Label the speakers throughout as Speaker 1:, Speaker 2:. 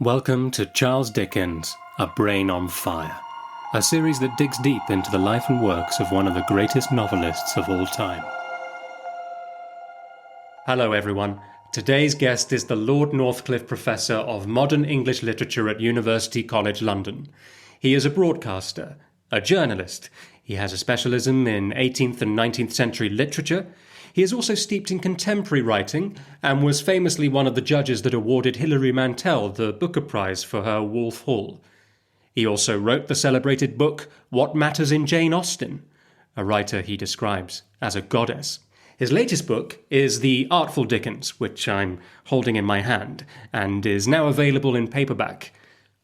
Speaker 1: Welcome to Charles Dickens, A Brain on Fire, a series that digs deep into the life and works of one of the greatest novelists of all time. Hello everyone. Today's guest is the Lord Northcliffe Professor of Modern English Literature at University College London. He is a broadcaster, a journalist. He has a specialism in 18th and 19th century literature. He is also steeped in contemporary writing and was famously one of the judges that awarded Hilary Mantel the Booker Prize for her Wolf Hall. He also wrote the celebrated book What Matters in Jane Austen, a writer he describes as a goddess. His latest book is The Artful Dickens, which I'm holding in my hand, and is now available in paperback.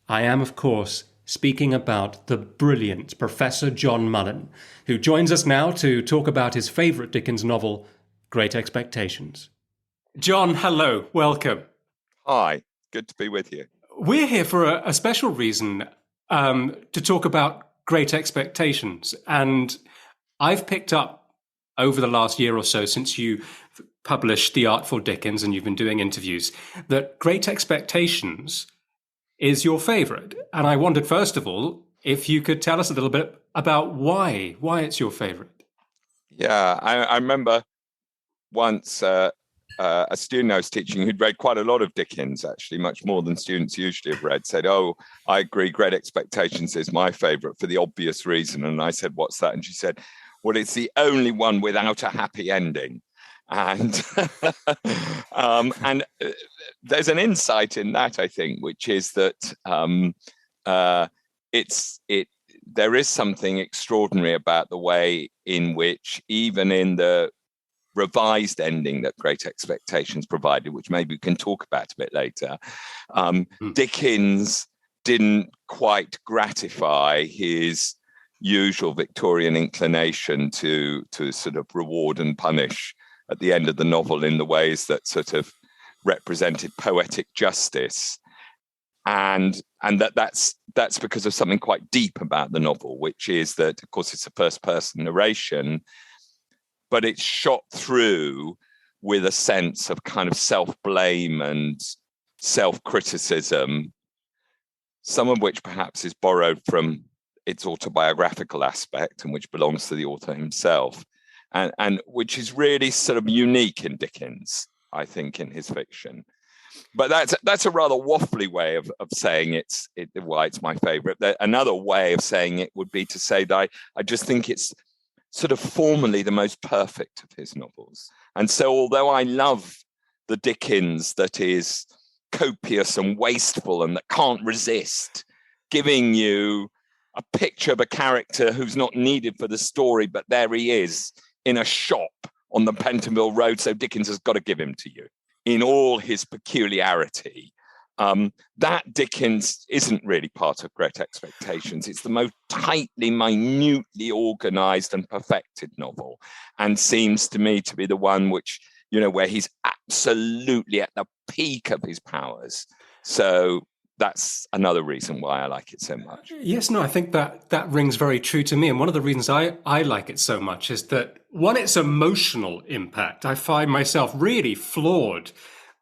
Speaker 1: I am, of course, speaking about the brilliant Professor John Mullan, who joins us now to talk about his favourite Dickens novel, Great Expectations. John, hello, welcome.
Speaker 2: Hi, good to be with you.
Speaker 1: We're here for a special reason to talk about Great Expectations, and I've picked up over the last year or so since you published The Artful Dickens and you've been doing interviews, that Great Expectations is your favourite. And I wondered, first of all, if you could tell us a little bit about why it's your favourite.
Speaker 2: Yeah, I remember once a student I was teaching who'd read quite a lot of Dickens, actually, much more than students usually have read, said, "Oh, I agree, Great Expectations is my favourite for the obvious reason." And I said, "What's that?" And she said, "Well, it's the only one without a happy ending." And there's an insight in that, I think, which is that there is something extraordinary about the way in which, even in the revised ending that Great Expectations provided, which maybe we can talk about a bit later, Dickens didn't quite gratify his usual Victorian inclination to sort of reward and punish at the end of the novel in the ways that sort of represented poetic justice. And that's because of something quite deep about the novel, which is that, of course, it's a first-person narration, but it's shot through with a sense of kind of self-blame and self-criticism, some of which perhaps is borrowed from its autobiographical aspect and which belongs to the author himself, and which is really sort of unique in Dickens, I think, in his fiction. But that's a rather waffly way of saying why it's my favorite. Another way of saying it would be to say that I just think it's sort of formally the most perfect of his novels. And so although I love the Dickens that is copious and wasteful and that can't resist giving you a picture of a character who's not needed for the story, but there he is in a shop on the Pentonville Road, so Dickens has got to give him to you in all his peculiarity. That Dickens isn't really part of Great Expectations. It's the most tightly, minutely organized and perfected novel, and seems to me to be the one which, where he's absolutely at the peak of his powers. So that's another reason why I like it so much.
Speaker 1: Yes, no, I think that rings very true to me. And one of the reasons I like it so much is that, one, its emotional impact. I find myself really floored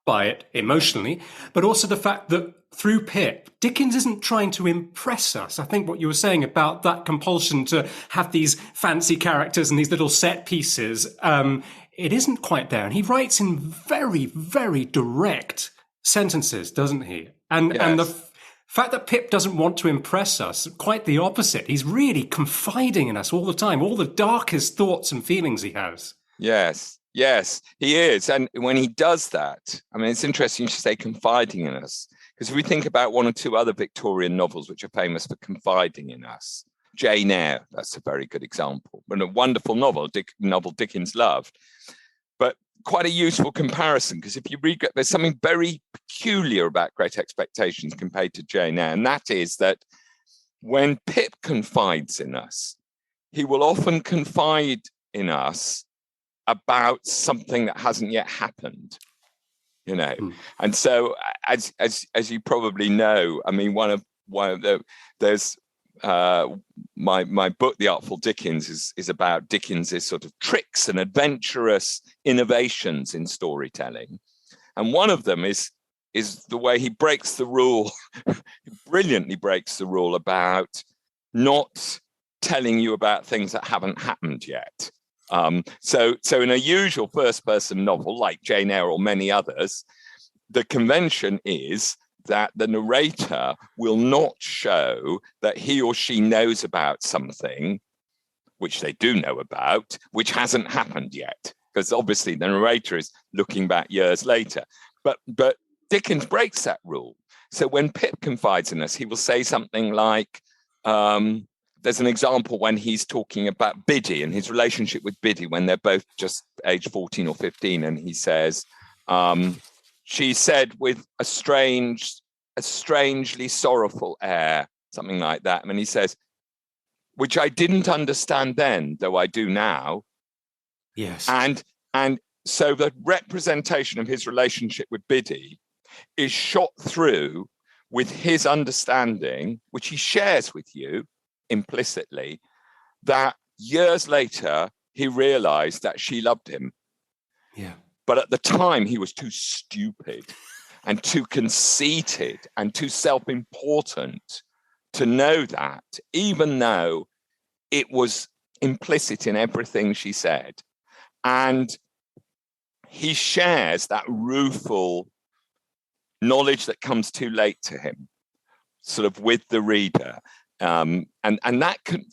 Speaker 1: by it emotionally, but also the fact that through Pip, Dickens isn't trying to impress us. I think what you were saying about that compulsion to have these fancy characters and these little set pieces, it isn't quite there. And he writes in very, very direct sentences, doesn't he? And the fact that Pip doesn't want to impress us, quite the opposite. He's really confiding in us all the time, all the darkest thoughts and feelings he has.
Speaker 2: Yes, he is. And when he does that, I mean, it's interesting you should say confiding in us, because if we think about one or two other Victorian novels which are famous for confiding in us, Jane Eyre, that's a very good example, but a wonderful novel Dickens loved. But quite a useful comparison, because if you read, there's something very peculiar about Great Expectations compared to Jane Eyre, and that is that when Pip confides in us, he will often confide in us about something that hasn't yet happened, And so, as you probably know, I mean, there's my book, The Artful Dickens, is about Dickens's sort of tricks and adventurous innovations in storytelling, and one of them is the way he breaks the rule, brilliantly breaks the rule about not telling you about things that haven't happened yet. So in a usual first-person novel like Jane Eyre or many others, the convention is that the narrator will not show that he or she knows about something, which they do know about, which hasn't happened yet, because obviously the narrator is looking back years later. But Dickens breaks that rule. So when Pip confides in us, he will say something like, there's an example when he's talking about Biddy and his relationship with Biddy when they're both just age 14 or 15. And he says, she said with a strangely sorrowful air, something like that. And he says, which I didn't understand then, though I do now.
Speaker 1: Yes.
Speaker 2: And so the representation of his relationship with Biddy is shot through with his understanding, which he shares with you implicitly, that years later he realized that she loved him.
Speaker 1: Yeah.
Speaker 2: But at the time he was too stupid and too conceited and too self-important to know that, even though it was implicit in everything she said. And he shares that rueful knowledge that comes too late to him, sort of with the reader. And that can,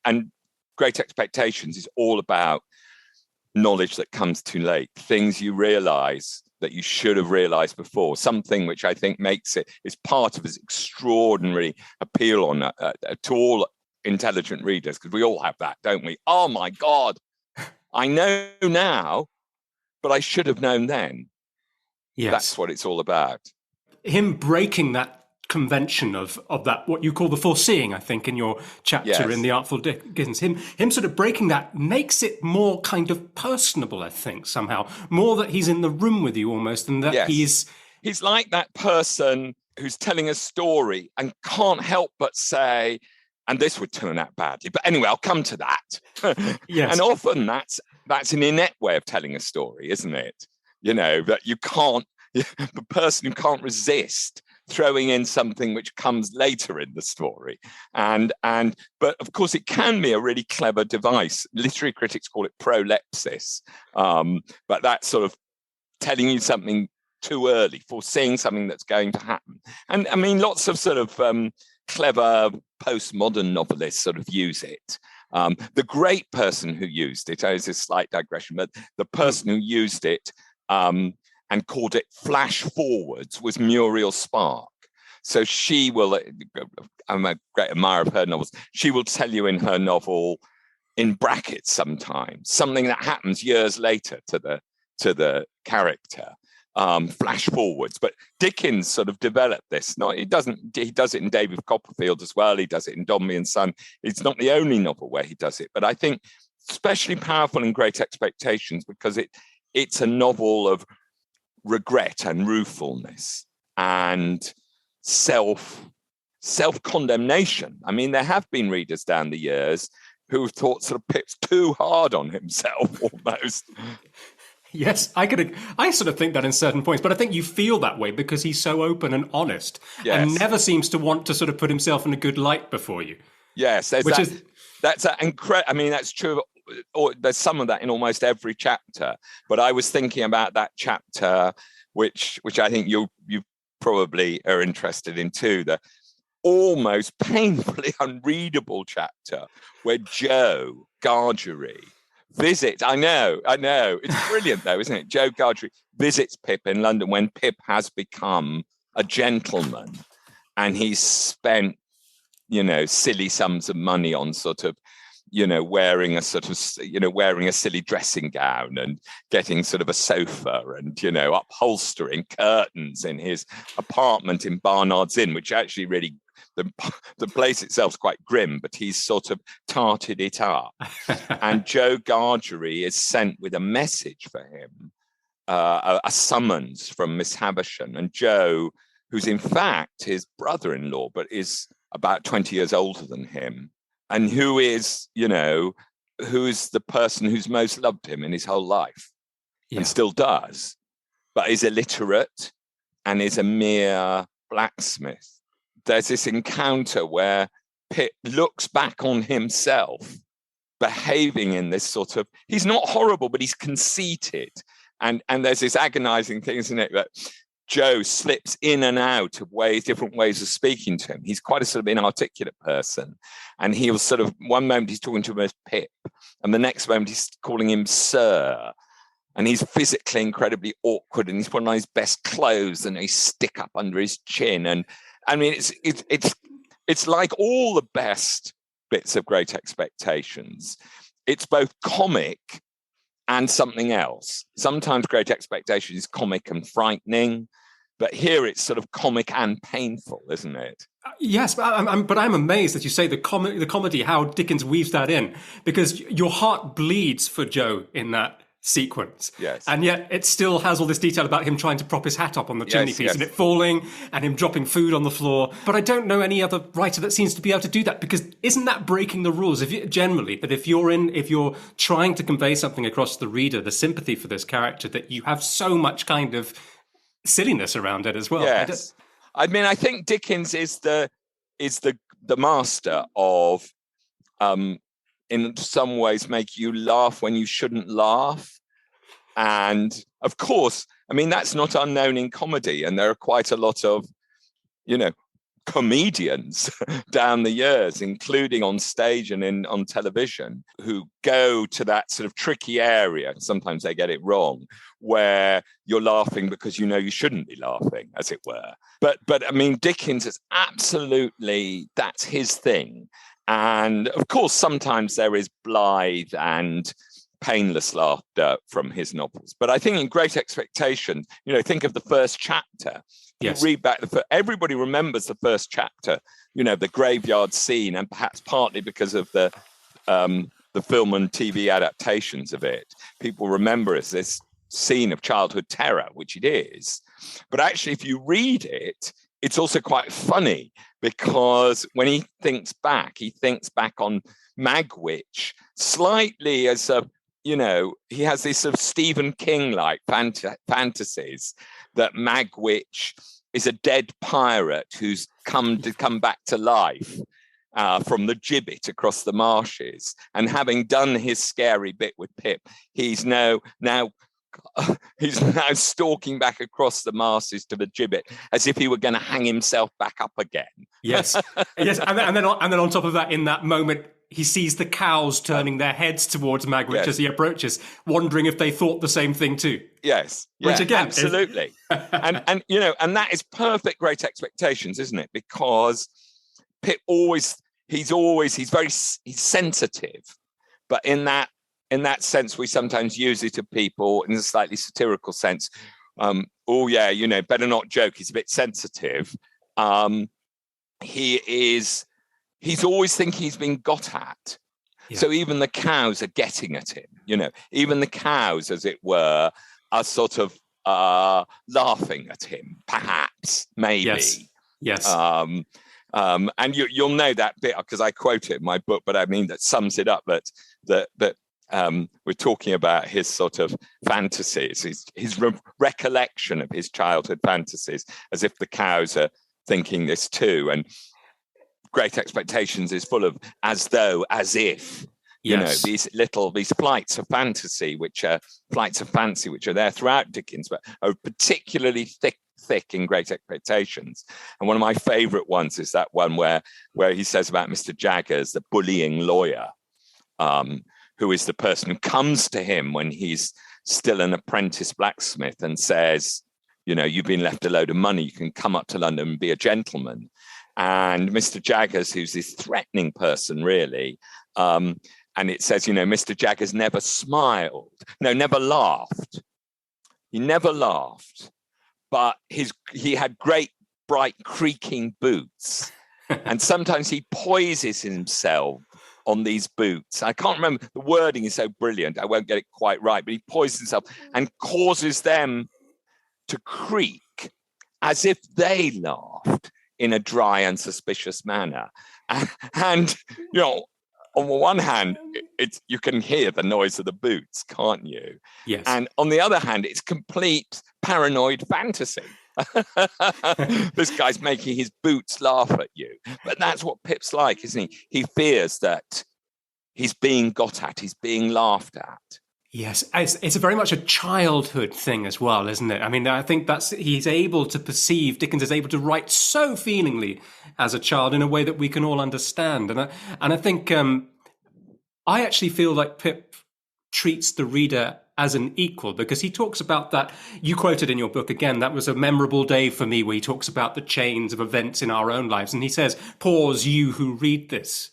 Speaker 2: and Great Expectations is all about knowledge that comes too late, things you realize that you should have realized before, something which I think is part of his extraordinary appeal on to all intelligent readers, because we all have that, don't we? Oh my God, I know now, but I should have known then. Yes. That's what it's all about.
Speaker 1: Him breaking that convention of that, what you call the foreseeing, I think, in your chapter in The Artful Dickens, him sort of breaking that makes it more kind of personable, I think, somehow. More that he's in the room with you almost, and that he's like that person who's telling a story and can't help but say, and this would turn out badly. But anyway, I'll come to that. Yes. And often that's an inept way of telling a story, isn't it? You know, that you can't, the person who can't resist throwing in something which comes later in the story. But of course it can be a really clever device. Literary critics call it prolepsis. But that's sort of telling you something too early, foreseeing something that's going to happen. And I mean, lots of sort of clever postmodern novelists sort of use it. The great person who used it, it's a slight digression, but the person who used it and called it flash forwards was Muriel Spark. So she will, I'm a great admirer of her novels, she will tell you in her novel, in brackets sometimes, something that happens years later to the character. Flash forwards, but Dickens sort of developed this. No, he does it in David Copperfield as well. He does it in Dombey and Son. It's not the only novel where he does it, but I think especially powerful in Great Expectations because it's a novel of regret and ruefulness and self-condemnation. I mean, there have been readers down the years who have thought sort of Pip's too hard on himself almost. Yes, I sort of think that in certain points, but I think you feel that way because he's so open and honest and never seems to want to sort of put himself in a good light before you.
Speaker 2: Yes, that's incredible. I mean, that's true. There's some of that in almost every chapter, but I was thinking about that chapter, which I think you probably are interested in too, the almost painfully unreadable chapter where Joe Gargery visits, I know, it's brilliant though, isn't it? Joe Gargery visits Pip in London when Pip has become a gentleman and he's spent, silly sums of money on sort of, wearing a silly dressing gown and getting sort of a sofa and, upholstering curtains in his apartment in Barnard's Inn, which actually really, the place itself is quite grim, but he's sort of tarted it up. And Joe Gargery is sent with a message for him, a summons from Miss Havisham. And Joe, who's in fact his brother-in-law, but is about 20 years older than him, and who is the person who's most loved him in his whole life and still does, but is illiterate and is a mere blacksmith. There's this encounter where Pip looks back on himself behaving in this sort of, he's not horrible, but he's conceited. And there's this agonizing thing, isn't it, that Joe slips in and out of different ways of speaking to him. He's quite a sort of inarticulate person. And he'll sort of, one moment he's talking to him as Pip, and the next moment he's calling him Sir. And he's physically incredibly awkward, and he's putting on his best clothes and a stick up under his chin. And I mean, it's like all the best bits of Great Expectations. It's both comic and something else. Sometimes Great Expectations is comic and frightening, but here it's sort of comic and painful, isn't it?
Speaker 1: Yes, but I'm amazed that you say the comedy, how Dickens weaves that in, because your heart bleeds for Joe in that sequence.
Speaker 2: Yes.
Speaker 1: And yet it still has all this detail about him trying to prop his hat up on the chimney piece and it falling and him dropping food on the floor. But I don't know any other writer that seems to be able to do that, because isn't that breaking the rules? If you're trying to convey something across the reader, the sympathy for this character, that you have so much kind of silliness around it as well.
Speaker 2: Yes. I mean, I think Dickens is the master of in some ways make you laugh when you shouldn't laugh. And of course, I mean, that's not unknown in comedy. And there are quite a lot of, comedians down the years, including on stage and on television, who go to that sort of tricky area. Sometimes they get it wrong, where you're laughing because you shouldn't be laughing, as it were. But I mean, Dickens is absolutely, that's his thing. And of course, sometimes there is blithe and painless laughter from his novels. But I think in Great Expectations, think of the first chapter.
Speaker 1: Yes.
Speaker 2: You read back everybody remembers the first chapter, the graveyard scene, and perhaps partly because of the film and TV adaptations of it. People remember it as this scene of childhood terror, which it is. But actually, if you read it, it's also quite funny, because when he thinks back on Magwitch slightly as a, he has these sort of Stephen King-like fantasies that Magwitch is a dead pirate who's come back to life from the gibbet across the marshes. And having done his scary bit with Pip, he's now stalking back across the marshes to the gibbet as if he were going to hang himself back up again.
Speaker 1: Yes, yes, and then on top of that, in that moment, he sees the cows turning their heads towards Magwitch as he approaches, wondering if they thought the same thing too.
Speaker 2: Yes,
Speaker 1: which again,
Speaker 2: absolutely, and that is perfect Great Expectations, isn't it? Because Pip he's sensitive, but in that sense, we sometimes use it of people in a slightly satirical sense. Better not joke. He's a bit sensitive. He's always thinking he's been got at. Yeah. So even the cows are getting at him. Even the cows, as it were, are sort of laughing at him, perhaps, maybe.
Speaker 1: Yes.
Speaker 2: And you'll know that bit because I quote it in my book, but I mean that sums it up. That we're talking about his sort of fantasies, his recollection of his childhood fantasies, as if the cows are thinking this too. And Great Expectations is full of as if, these flights of fantasy, which are flights of fancy, which are there throughout Dickens, but are particularly thick in Great Expectations. And one of my favorite ones is that one where he says about Mr. Jaggers, the bullying lawyer, who is the person who comes to him when he's still an apprentice blacksmith and says, you've been left a load of money, you can come up to London and be a gentleman. And Mr. Jaggers, who's this threatening person, really, and it says, Mr. Jaggers never smiled, never laughed. He never laughed, but he had great, bright, creaking boots. And sometimes he poises himself on these boots. I can't remember, the wording is so brilliant, I won't get it quite right, but he poisons himself and causes them to creak as if they laughed in a dry and suspicious manner. And on the one hand, you can hear the noise of the boots, can't you?
Speaker 1: Yes.
Speaker 2: And on the other hand, it's complete paranoid fantasy. This guy's making his boots laugh at you. But that's what Pip's like, isn't he? He fears that he's being got at, he's being laughed at.
Speaker 1: Yes, it's a very much a childhood thing as well, isn't it? I mean, I think he's able to perceive, Dickens is able to write so feelingly as a child in a way that we can all understand. And I think I actually feel like Pip treats the reader as an equal, because he talks about that. You quoted in your book again, that was a memorable day for me, where he talks about the chains of events in our own lives. And he says, "Pause, you who read this."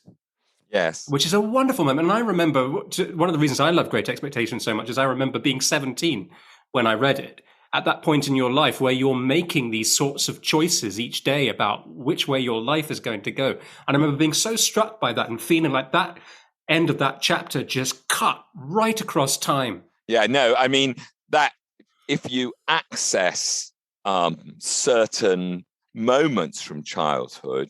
Speaker 2: Yes.
Speaker 1: Which is a wonderful moment. And I remember, one of the reasons I love Great Expectations so much is I remember being 17 when I read it. At that point in your life where you're making these sorts of choices each day about which way your life is going to go. And I remember being so struck by that and feeling like that end of that chapter just cut right across time.
Speaker 2: Yeah, no, I mean, that if you access certain moments from childhood,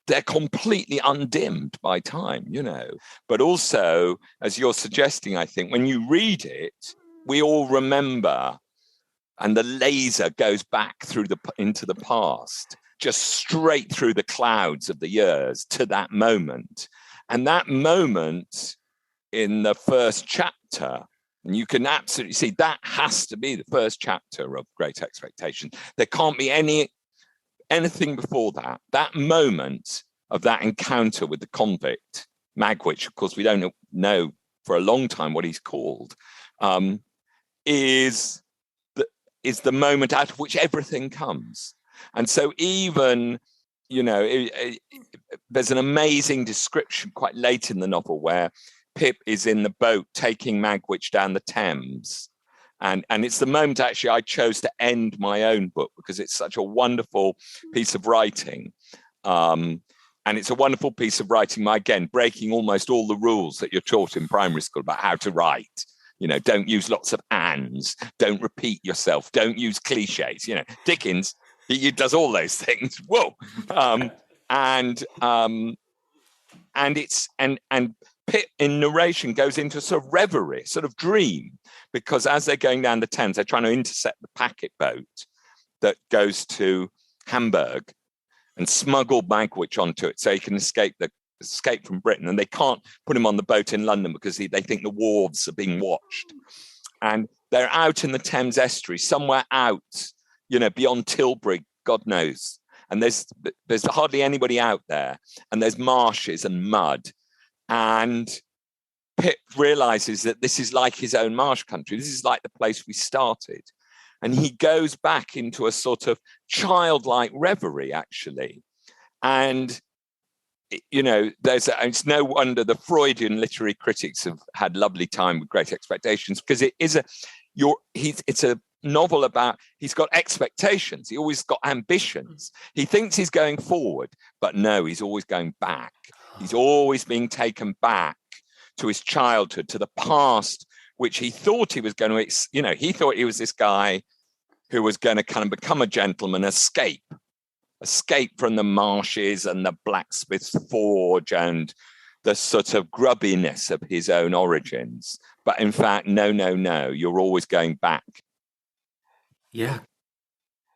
Speaker 2: they're completely undimmed by time, you know. But also, as you're suggesting, I think, when you read it, we all remember, and the laser goes back into the past, just straight through the clouds of the years to that moment. And that moment in the first chapter, and you can absolutely see that has to be the first chapter of Great Expectations. There can't be anything before that. That moment of that encounter with the convict, Magwitch, of course, we don't know for a long time what he's called, is the moment out of which everything comes. And so even, you know, there's an amazing description quite late in the novel where Pip is in the boat taking Magwitch down the Thames. And it's the moment, actually, I chose to end my own book because it's such a wonderful piece of writing. And it's a wonderful piece of writing, again, breaking almost all the rules that you're taught in primary school about how to write. You know, don't use lots of ands, don't repeat yourself, don't use cliches. You know, Dickens, he does all those things. Whoa. And Pip in narration goes into a sort of reverie, sort of dream, because as they're going down the Thames, they're trying to intercept the packet boat that goes to Hamburg and smuggle Magwitch onto it so he can escape from Britain. And they can't put him on the boat in London because they think the wharves are being watched. And they're out in the Thames estuary, somewhere out, you know, beyond Tilbury, God knows. And there's hardly anybody out there. And there's marshes and mud. And Pip realizes that this is like his own marsh country. This is like the place we started. And he goes back into a sort of childlike reverie, actually. And, you know, it's no wonder the Freudian literary critics have had lovely time with Great Expectations, because it's a novel about, he's got expectations. He always got ambitions. He thinks he's going forward, but no, he's always going back. He's always being taken back to his childhood, to the past, which he thought he was going to, you know, he thought he was this guy who was going to kind of become a gentleman, escape from the marshes and the blacksmith's forge and the sort of grubbiness of his own origins. But in fact, no, you're always going back.
Speaker 1: Yeah.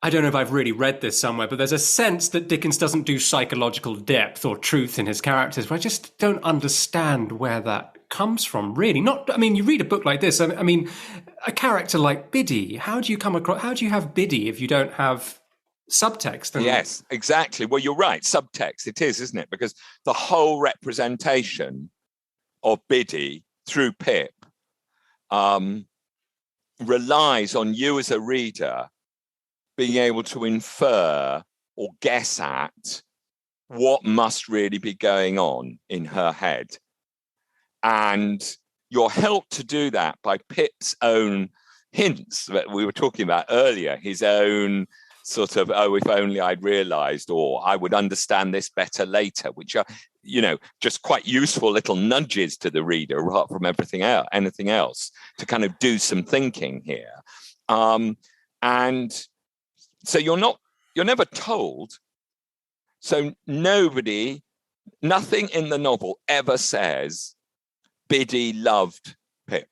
Speaker 1: I don't know if I've really read this somewhere, but there's a sense that Dickens doesn't do psychological depth or truth in his characters, but I just don't understand where that comes from, really. You read a book like this, I mean, a character like Biddy, how do you have Biddy if you don't have subtext?
Speaker 2: Yes, exactly. Well, you're right. Subtext, it is, isn't it? Because the whole representation of Biddy through Pip relies on you as a reader being able to infer or guess at what must really be going on in her head. And you're helped to do that by Pip's own hints that we were talking about earlier, his own sort of, oh, if only I'd realized, or I would understand this better later, which are, you know, just quite useful little nudges to the reader, apart from anything else, to kind of do some thinking here. And so you're never told. So nothing in the novel ever says Biddy loved Pip.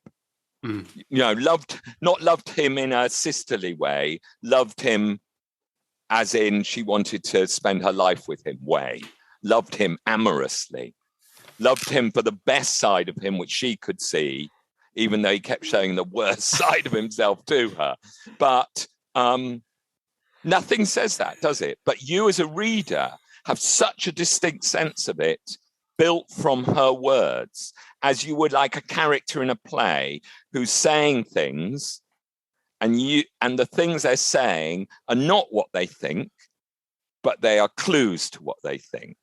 Speaker 2: You know, not loved him in a sisterly way, loved him as in she wanted to spend her life with him way, loved him amorously, loved him for the best side of him, which she could see, even though he kept showing the worst side of himself to her. But nothing says that, does it? But you as a reader have such a distinct sense of it, built from her words, as you would like a character in a play who's saying things, and the things they're saying are not what they think, but they are clues to what they think.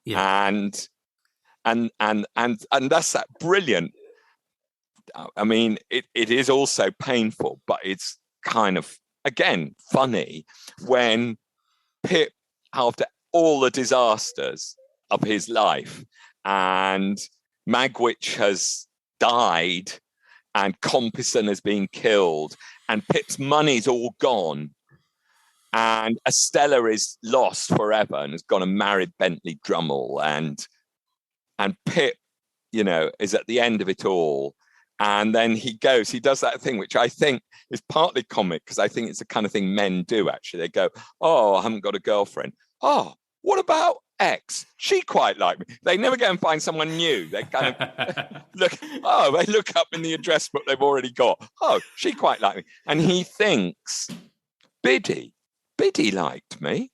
Speaker 2: Yeah. And that's that brilliant. I mean, it is also painful, but it's kind of, again, funny when Pip, after all the disasters of his life, and Magwitch has died, and Compeyson has been killed, and Pip's money's all gone, and Estella is lost forever and has gone and married Bentley Drummle, and Pip, is at the end of it all. And then he does that thing, which I think is partly comic, because I think it's the kind of thing men do, actually. They go, oh, I haven't got a girlfriend. Oh, what about X? She quite like me. They never go and find someone new. They kind of they look up in the address book they've already got. Oh, she quite like me. And he thinks, Biddy liked me.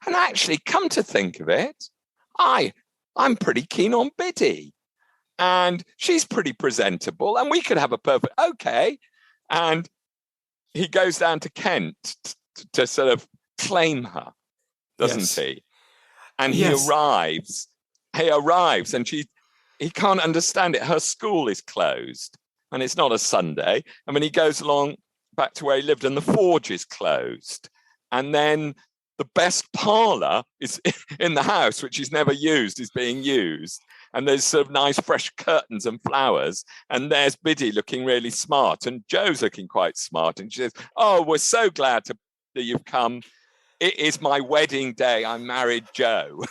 Speaker 2: And actually, come to think of it, I'm pretty keen on Biddy. And she's pretty presentable, and we could have a perfect, okay. And he goes down to Kent to sort of claim her, doesn't he? And he arrives, and he can't understand it. Her school is closed, and it's not a Sunday. I mean, he goes along back to where he lived, and the forge is closed. And then the best parlour is in the house, which is never used, is being used. And there's sort of nice fresh curtains and flowers. And there's Biddy looking really smart. And Joe's looking quite smart. And she says, oh, we're so glad that you've come. It is my wedding day. I married Joe.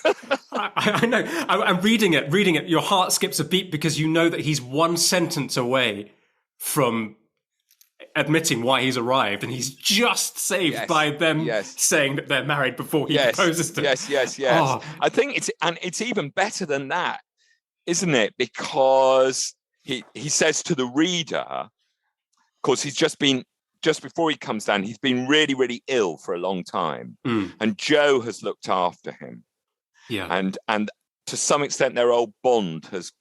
Speaker 1: I know. I'm reading it. Your heart skips a beat, because you know that he's one sentence away from admitting why he's arrived, and he's just saved by them saying that they're married before he proposes to them. Yes.
Speaker 2: Oh. I think it's even better than that, isn't it? Because he says to the reader, of course, he's just before he comes down, he's been really, really ill for a long time, and Joe has looked after him. Yeah, and to some extent, their old bond has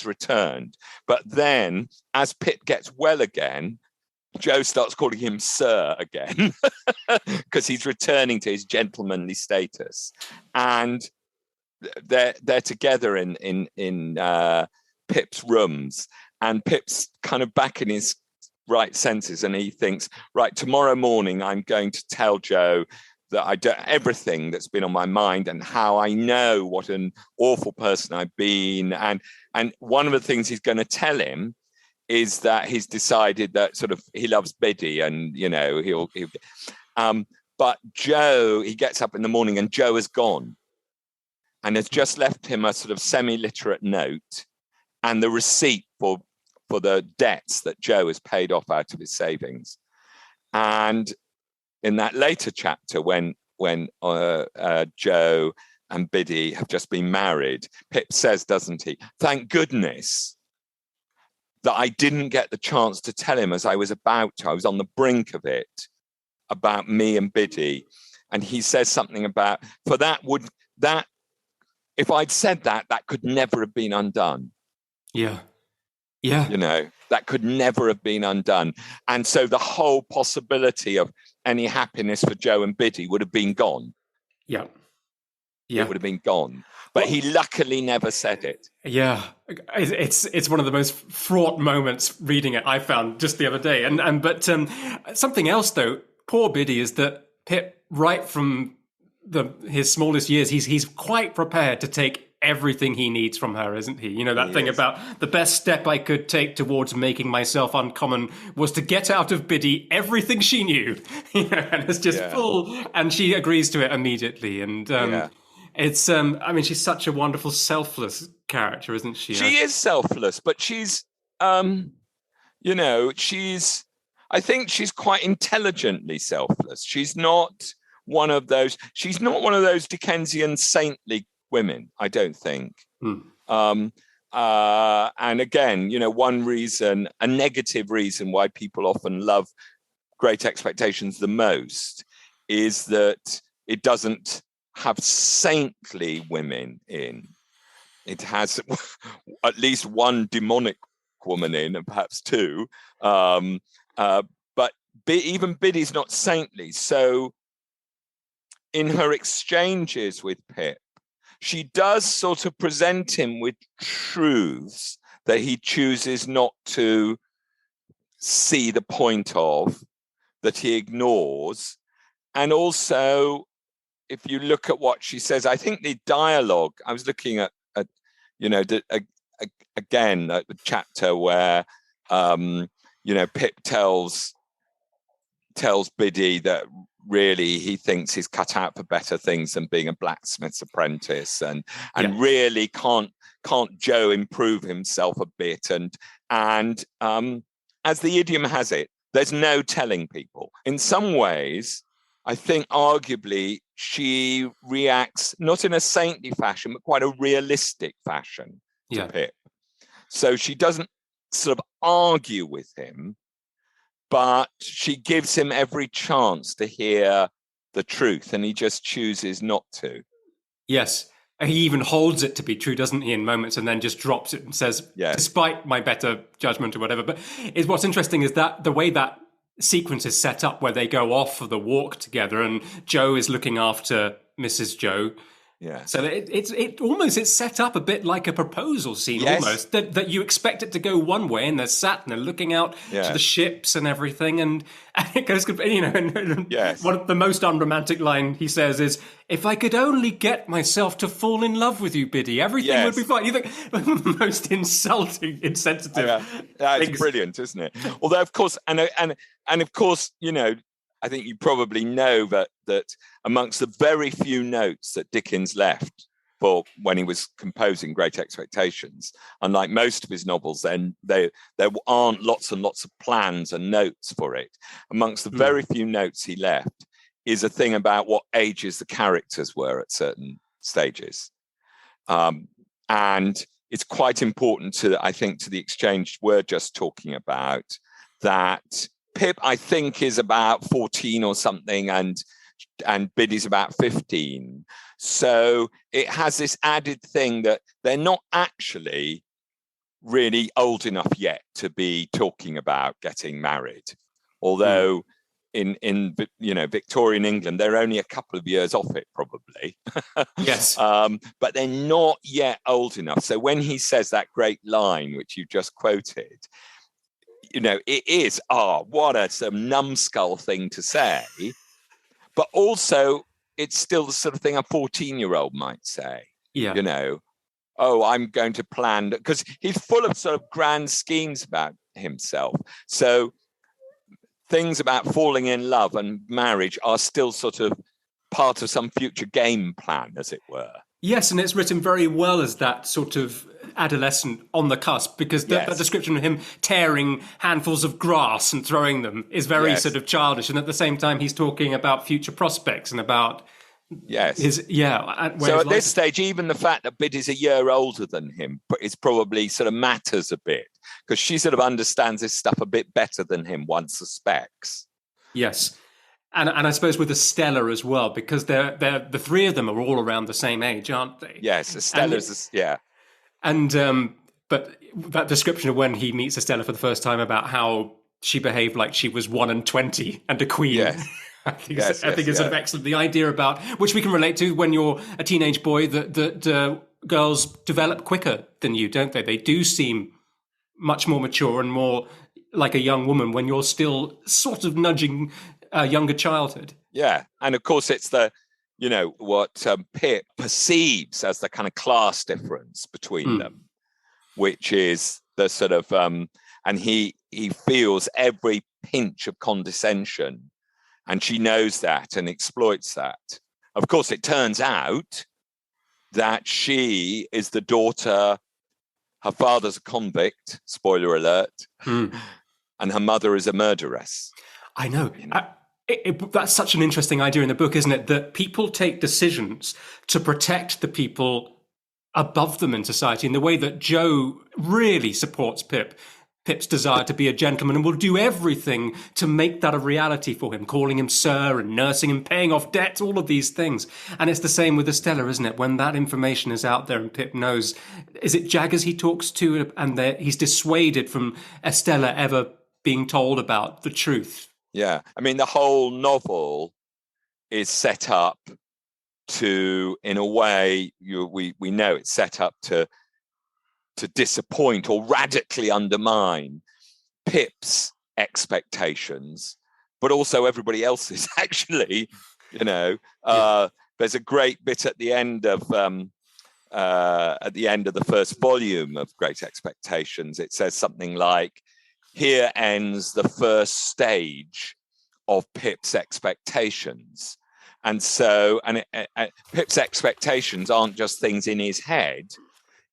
Speaker 2: returned. But then, as Pip gets well again, Joe starts calling him Sir again, because he's returning to his gentlemanly status, and they're together in Pip's rooms, and Pip's kind of back in his right senses, and he thinks, right, tomorrow morning I'm going to tell Joe that I do everything that's been on my mind, and how I know what an awful person I've been, and one of the things he's going to tell him is that he's decided that sort of he loves Biddy, and he'll but Joe, he gets up in the morning and Joe is gone, and has just left him a sort of semi-literate note and the receipt for the debts that Joe has paid off out of his savings. And in that later chapter, when Joe and Biddy have just been married, Pip says, doesn't he, thank goodness that I didn't get the chance to tell him as I was about to. I was on the brink of it, about me and Biddy. And he says something about, if I'd said that could never have been undone.
Speaker 1: Yeah.
Speaker 2: That could never have been undone. And so the whole possibility of any happiness for Joe and Biddy would have been gone.
Speaker 1: Yeah.
Speaker 2: It would have been gone. But he luckily never said it.
Speaker 1: Yeah, it's one of the most fraught moments reading it, I found just the other day. But something else though, poor Biddy, is that Pip, right from his smallest years, he's quite prepared to take everything he needs from her, isn't he? That thing about the best step I could take towards making myself uncommon was to get out of Biddy everything she knew. And it's just full, and she agrees to it immediately. And it's she's such a wonderful, selfless character, isn't she?
Speaker 2: She is selfless, but she's I think she's quite intelligently selfless. She's not one of those. She's not one of those Dickensian saintly women, I don't think. And again, one reason, a negative reason why people often love Great Expectations the most is that it doesn't have saintly women in. It has at least one demonic woman in, and perhaps two. But even Biddy's not saintly. So in her exchanges with Pip, she does sort of present him with truths that he chooses not to see the point of, that he ignores. And also, if you look at what she says, I think the dialogue, I was looking at again, at the chapter where, Pip tells Biddy that really he thinks he's cut out for better things than being a blacksmith's apprentice, and really can't Joe improve himself a bit, and as the idiom has it, there's no telling people. In some ways, I think arguably she reacts not in a saintly fashion, but quite a realistic fashion to Pip. So she doesn't sort of argue with him, but she gives him every chance to hear the truth, and he just chooses not to.
Speaker 1: Yes. He even holds it to be true, doesn't he, in moments, and then just drops it and says, despite my better judgment or whatever. But what's interesting is that the way that sequence is set up, where they go off for the walk together and Joe is looking after Mrs. Joe.
Speaker 2: Yeah.
Speaker 1: So it's set up a bit like a proposal scene, almost, that you expect it to go one way, and they're sat and they're looking out to the ships and everything, and it goes, one of the most unromantic line he says is, "If I could only get myself to fall in love with you, Biddy, everything would be fine." You think the most insulting, insensitive.
Speaker 2: It's brilliant, isn't it? Although, of course, and of course, I think you probably know that amongst the very few notes that Dickens left for when he was composing Great Expectations, unlike most of his novels, then there aren't lots and lots of plans and notes for it. Amongst the very few notes he left is a thing about what ages the characters were at certain stages. And it's quite important to the exchange we're just talking about, that Pip, I think, is about 14 or something, and Biddy's about 15. So it has this added thing that they're not actually really old enough yet to be talking about getting married. Although in Victorian England, they're only a couple of years off it, probably.
Speaker 1: Yes.
Speaker 2: But they're not yet old enough. So when he says that great line, which you just quoted, it is, what a sort of numbskull thing to say. But also, it's still the sort of thing a 14-year-old might say.
Speaker 1: Yeah.
Speaker 2: I'm going to plan, because he's full of sort of grand schemes about himself. So things about falling in love and marriage are still sort of part of some future game plan, as it were.
Speaker 1: Yes, and it's written very well as that sort of adolescent on the cusp, because that description of him tearing handfuls of grass and throwing them is very sort of childish, and at the same time he's talking about future prospects and about his
Speaker 2: so at this stage, even the fact that Biddy's a year older than him is probably sort of matters a bit, because she sort of understands this stuff a bit better than him, one suspects.
Speaker 1: Yes. And I suppose with Estella as well, because they're the three of them are all around the same age, aren't they?
Speaker 2: Yes, Estella's
Speaker 1: And but that description of when he meets Estella for the first time about how she behaved like she was 1 and 20 and a queen.
Speaker 2: Yes.
Speaker 1: I think it's sort of excellent. The idea about, which we can relate to when you're a teenage boy, that girls develop quicker than you, don't they? They do seem much more mature and more like a young woman when you're still sort of nudging younger childhood.
Speaker 2: Yeah, and of course it's what Pip perceives as the kind of class difference between them, which is the sort of and he feels every pinch of condescension, and she knows that and exploits that. Of course, it turns out that she is the daughter. Her father's a convict. Spoiler alert. And her mother is a murderess.
Speaker 1: I know. That's such an interesting idea in the book, isn't it? That people take decisions to protect the people above them in society, in the way that Joe really supports Pip's desire to be a gentleman, and will do everything to make that a reality for him, calling him sir and nursing him, paying off debts, all of these things. And it's the same with Estella, isn't it? When that information is out there and Pip knows, is it Jaggers he talks to, and he's dissuaded from Estella ever being told about the truth.
Speaker 2: Yeah. I mean, the whole novel is set up to, in a way, we know it's set up to disappoint or radically undermine Pip's expectations, but also everybody else's, actually. There's a great bit at the end of the first volume of Great Expectations. It says something like, "Here ends the first stage of Pip's expectations." And so, Pip's expectations aren't just things in his head.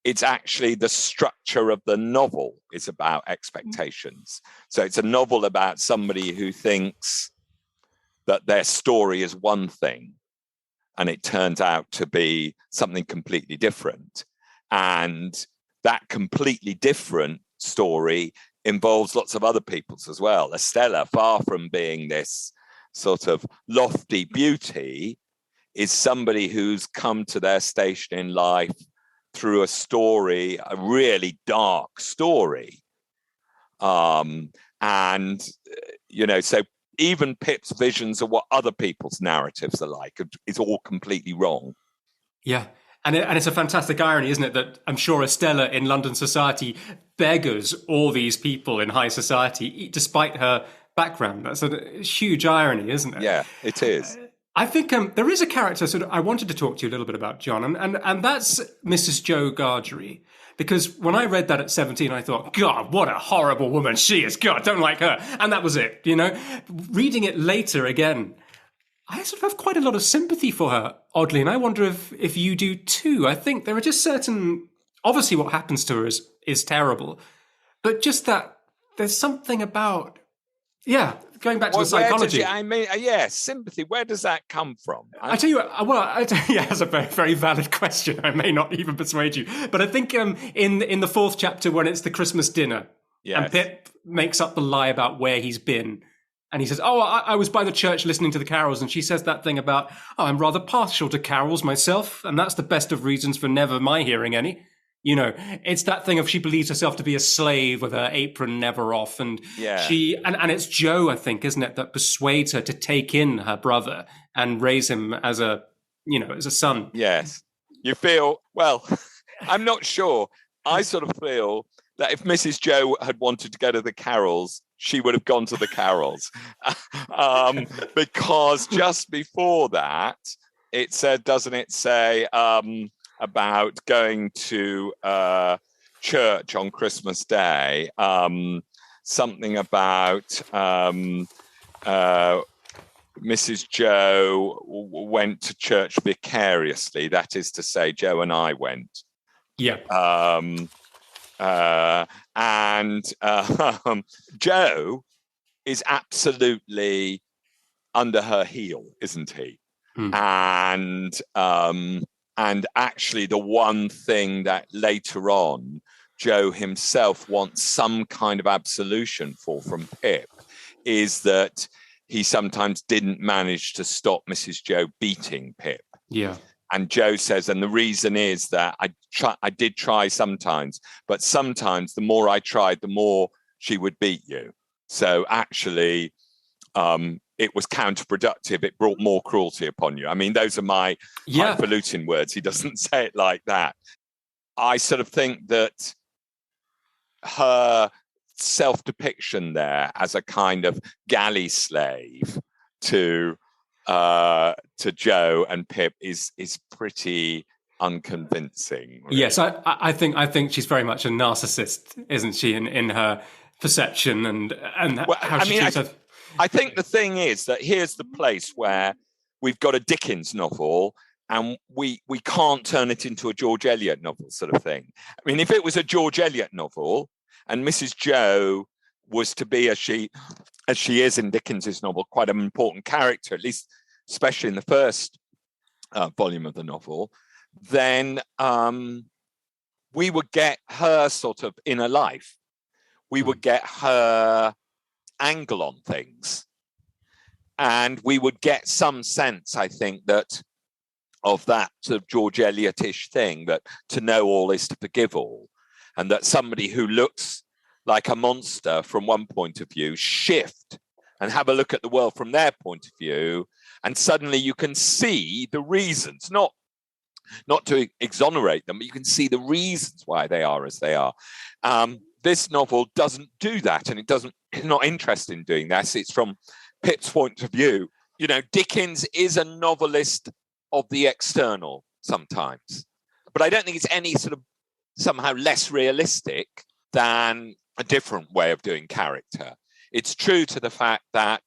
Speaker 2: It's actually the structure of the novel is about expectations. So it's a novel about somebody who thinks that their story is one thing, and it turns out to be something completely different. And that completely different story involves lots of other people's as well. Estella, far from being this sort of lofty beauty, is somebody who's come to their station in life through a really dark story. So even Pip's visions of what other people's narratives are like is all completely wrong.
Speaker 1: Yeah. And it's a fantastic irony, isn't it, that I'm sure Estella in London society beggars all these people in high society, despite her background. That's a huge irony, isn't it?
Speaker 2: Yeah, it is.
Speaker 1: I think there is a character I wanted to talk to you a little bit about, John, and that's Mrs. Jo Gargery. Because when I read that at 17, I thought, God, what a horrible woman she is. God, don't like her. And that was it, Reading it later again, I sort of have quite a lot of sympathy for her, oddly, and I wonder if you do too. I think there are just obviously what happens to her is terrible, but just that there's something about, going back to the psychology.
Speaker 2: Sympathy. Where does that come from?
Speaker 1: I tell you what, that's a very, very valid question. I may not even persuade you, but I think in the fourth chapter when it's the Christmas dinner, and Pip makes up the lie about where he's been, and he says, I was by the church listening to the carols, and she says that thing about, I'm rather partial to carols myself, and that's the best of reasons for never my hearing any. It's that thing of she believes herself to be a slave with her apron never off. And and it's Jo, I think, isn't it, that persuades her to take in her brother and raise him as a son.
Speaker 2: Yes. You feel, well, I'm not sure. I sort of feel that if Mrs. Jo had wanted to go to the carols, she would have gone to the carols. Because just before that, it said, doesn't it say, about going to church on Christmas Day, something about Mrs. Jo went to church vicariously. That is to say, Jo and I went.
Speaker 1: Yeah.
Speaker 2: Jo is absolutely under her heel, isn't he? And actually, the one thing that later on Jo himself wants some kind of absolution for from Pip is that he sometimes didn't manage to stop Mrs. Jo beating Pip.
Speaker 1: Yeah.
Speaker 2: And Jo says, and the reason is that I did try sometimes, but sometimes the more I tried, the more she would beat you. So actually, it was counterproductive. It brought more cruelty upon you. I mean, those are my highfalutin words. He doesn't say it like that. I sort of think that her self-depiction there as a kind of galley slave to Jo and Pip is pretty unconvincing. Really.
Speaker 1: Yes, I think she's very much a narcissist, isn't she, in her perception and how she treats her.
Speaker 2: I think the thing is that here's the place where we've got a Dickens novel and we can't turn it into a George Eliot novel sort of thing. I mean, if it was a George Eliot novel and Mrs. Jo was to be, as she is in Dickens's novel, quite an important character, at least especially in the first volume of the novel, then we would get her sort of inner life. We would get her angle on things. And we would get some sense, I think, that of that sort of George Eliot-ish thing, that to know all is to forgive all, and that somebody who looks like a monster from one point of view shift and have a look at the world from their point of view, and suddenly you can see the reasons, not to exonerate them, but you can see the reasons why they are as they are. This novel doesn't do that, and it's not interested in doing that. It's from Pip's point of view. You know, Dickens is a novelist of the external sometimes, but I don't think it's any sort of somehow less realistic than a different way of doing character. It's true to the fact that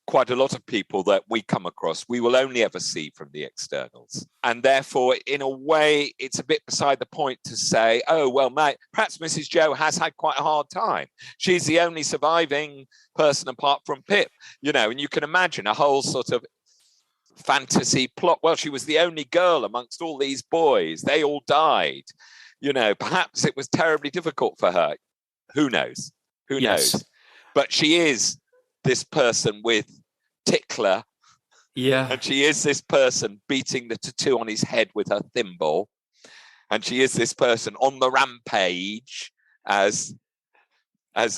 Speaker 2: quite a lot of people that we come across, we will only ever see from the externals. And therefore, in a way, it's a bit beside the point to say, oh, well, mate, perhaps Mrs. Joe has had quite a hard time. She's the only surviving person apart from Pip, you know, and you can imagine a whole sort of fantasy plot. Well, she was the only girl amongst all these boys. They all died. You know, perhaps it was terribly difficult for her. Who knows? Who knows? But she is this person with tickler. Yeah. And she is this person beating the tattoo on his head with her thimble. And she is this person on the rampage, as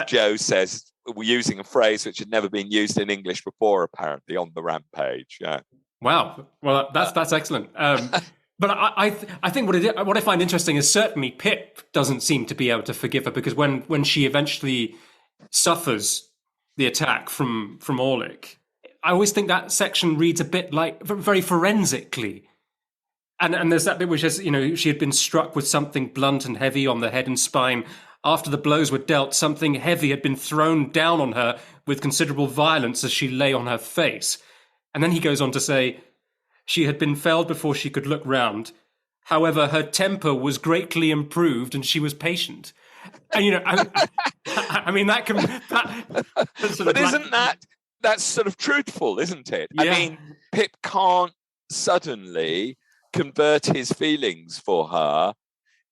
Speaker 2: Joe says, we're using a phrase which had never been used in English before, apparently, on the rampage. Yeah.
Speaker 1: Wow. Well, that's excellent. But I think what I find interesting is certainly Pip doesn't seem to be able to forgive her, because when she eventually suffers the attack from Orlick, I always think that section reads a bit like very forensically. And there's that bit which says, you know, she had been struck with something blunt and heavy on the head and spine. After the blows were dealt, something heavy had been thrown down on her with considerable violence as she lay on her face. And then he goes on to say, she had been felled before she could look round. However, her temper was greatly improved and she was patient. And, you know, I mean, that can...
Speaker 2: but isn't that's sort of truthful, isn't it? Yeah. I mean, Pip can't suddenly convert his feelings for her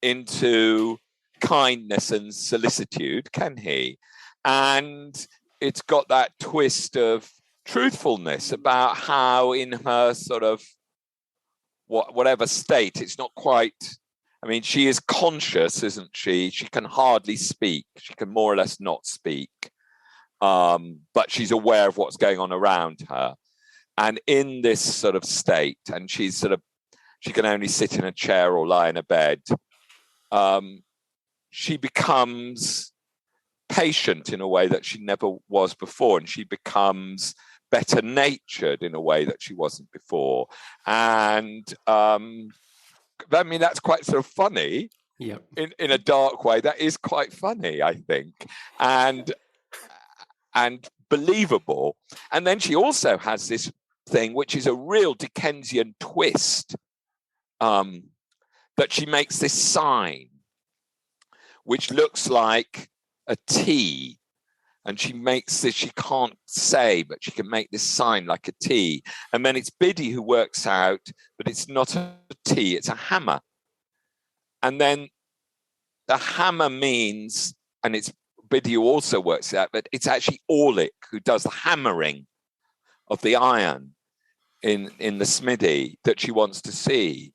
Speaker 2: into kindness and solicitude, can he? And it's got that twist of truthfulness about how in her sort of whatever state, it's not quite, I mean, she is conscious, isn't she? She can hardly speak. She can more or less not speak. But she's aware of what's going on around her. And in this sort of state, and she can only sit in a chair or lie in a bed, she becomes patient in a way that she never was before, and she becomes better natured in a way that she wasn't before. And I mean, that's quite sort of funny. Yeah. In a dark way, that is quite funny, I think, and believable. And then she also has this thing, which is a real Dickensian twist, that she makes this sign, which looks like a T. And she makes this, she can't say, but she can make this sign like a T. And then it's Biddy who works out, but it's not a T, it's a hammer. And then the hammer means, and it's Biddy who also works it out, but it's actually Orlick who does the hammering of the iron in the smithy that she wants to see.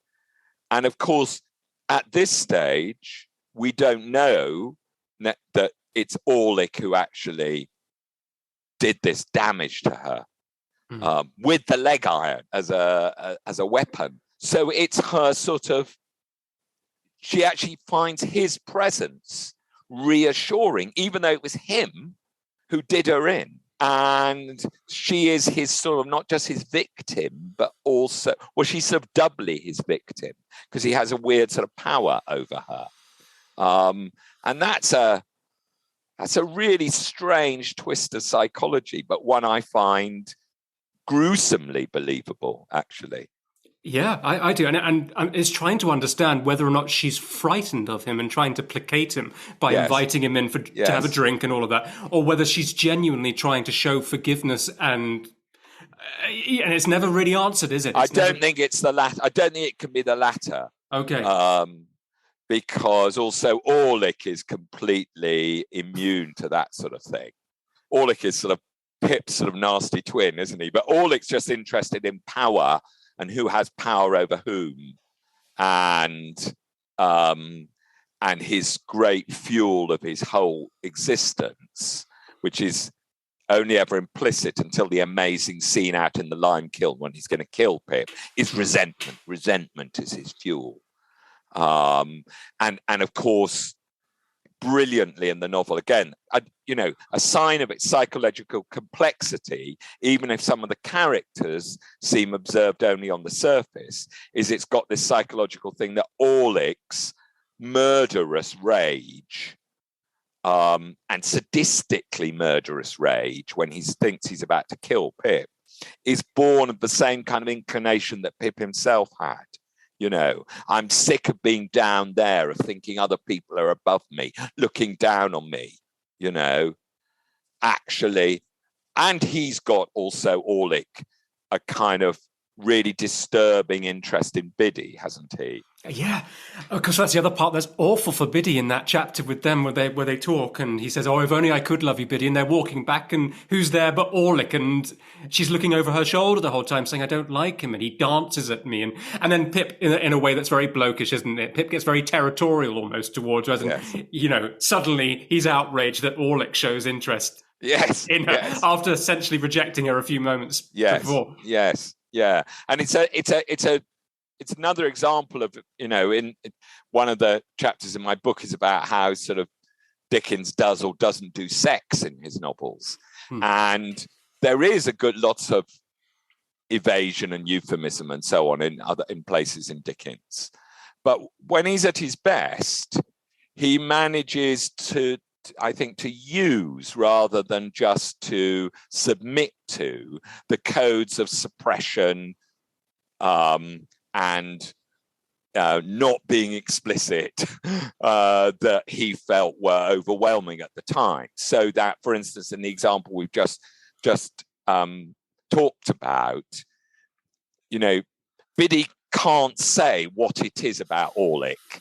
Speaker 2: And of course, at this stage, we don't know that it's Orlick who actually did this damage to her with the leg iron as a weapon. So it's her sort of, she actually finds his presence reassuring, even though it was him who did her in. And she is his sort of, not just his victim, but also, well, she's sort of doubly his victim because he has a weird sort of power over her. And that's a really strange twist of psychology, but one I find gruesomely believable, actually.
Speaker 1: Yeah, I do. And is trying to understand whether or not she's frightened of him and trying to placate him by
Speaker 2: Yes,
Speaker 1: inviting him in to have a
Speaker 2: yes.
Speaker 1: drink and all of that, or whether she's genuinely trying to show forgiveness and it's never really answered, is it?
Speaker 2: I
Speaker 1: It's never.
Speaker 2: don't think it's the latter. I don't think it can be the latter.
Speaker 1: Okay.
Speaker 2: Um, because also Orlick is completely immune to that sort of thing. Orlick is sort of Pip's sort of nasty twin, isn't he? But Orlick's just interested in power and who has power over whom, and his great fuel of his whole existence, which is only ever implicit until the amazing scene out in the lime kiln when he's going to kill Pip, is resentment. Resentment is his fuel. And of course, brilliantly in the novel, again, a sign of its psychological complexity, even if some of the characters seem observed only on the surface, is it's got this psychological thing that Orlick's murderous rage, and sadistically murderous rage when he thinks he's about to kill Pip, is born of the same kind of inclination that Pip himself had. I'm sick of being down there, of thinking other people are above me, looking down on me, actually. And he's got also, Orlick, a kind of really disturbing interest in Biddy, hasn't he?
Speaker 1: Yeah, because that's the other part that's awful for Biddy in that chapter with them where they talk, and he says, "Oh, if only I could love you, Biddy." And they're walking back, and who's there but Orlick? And she's looking over her shoulder the whole time, saying, "I don't like him," and he dances at me, and then Pip, in a way that's very blokish, isn't it? Pip gets very territorial almost towards her, and suddenly he's outraged that Orlick shows interest.
Speaker 2: Yes,
Speaker 1: In her
Speaker 2: yes.
Speaker 1: after essentially rejecting her a few moments before.
Speaker 2: Yes, yeah, and it's another example of, in one of the chapters in my book is about how sort of Dickens does or doesn't do sex in his novels. And there is lots of evasion and euphemism and so on in places in Dickens. But when he's at his best, he manages to, I think, to use rather than just to submit to the codes of suppression, and not being explicit that he felt were overwhelming at the time. So that, for instance, in the example we've just talked about, Biddy can't say what it is about Orlick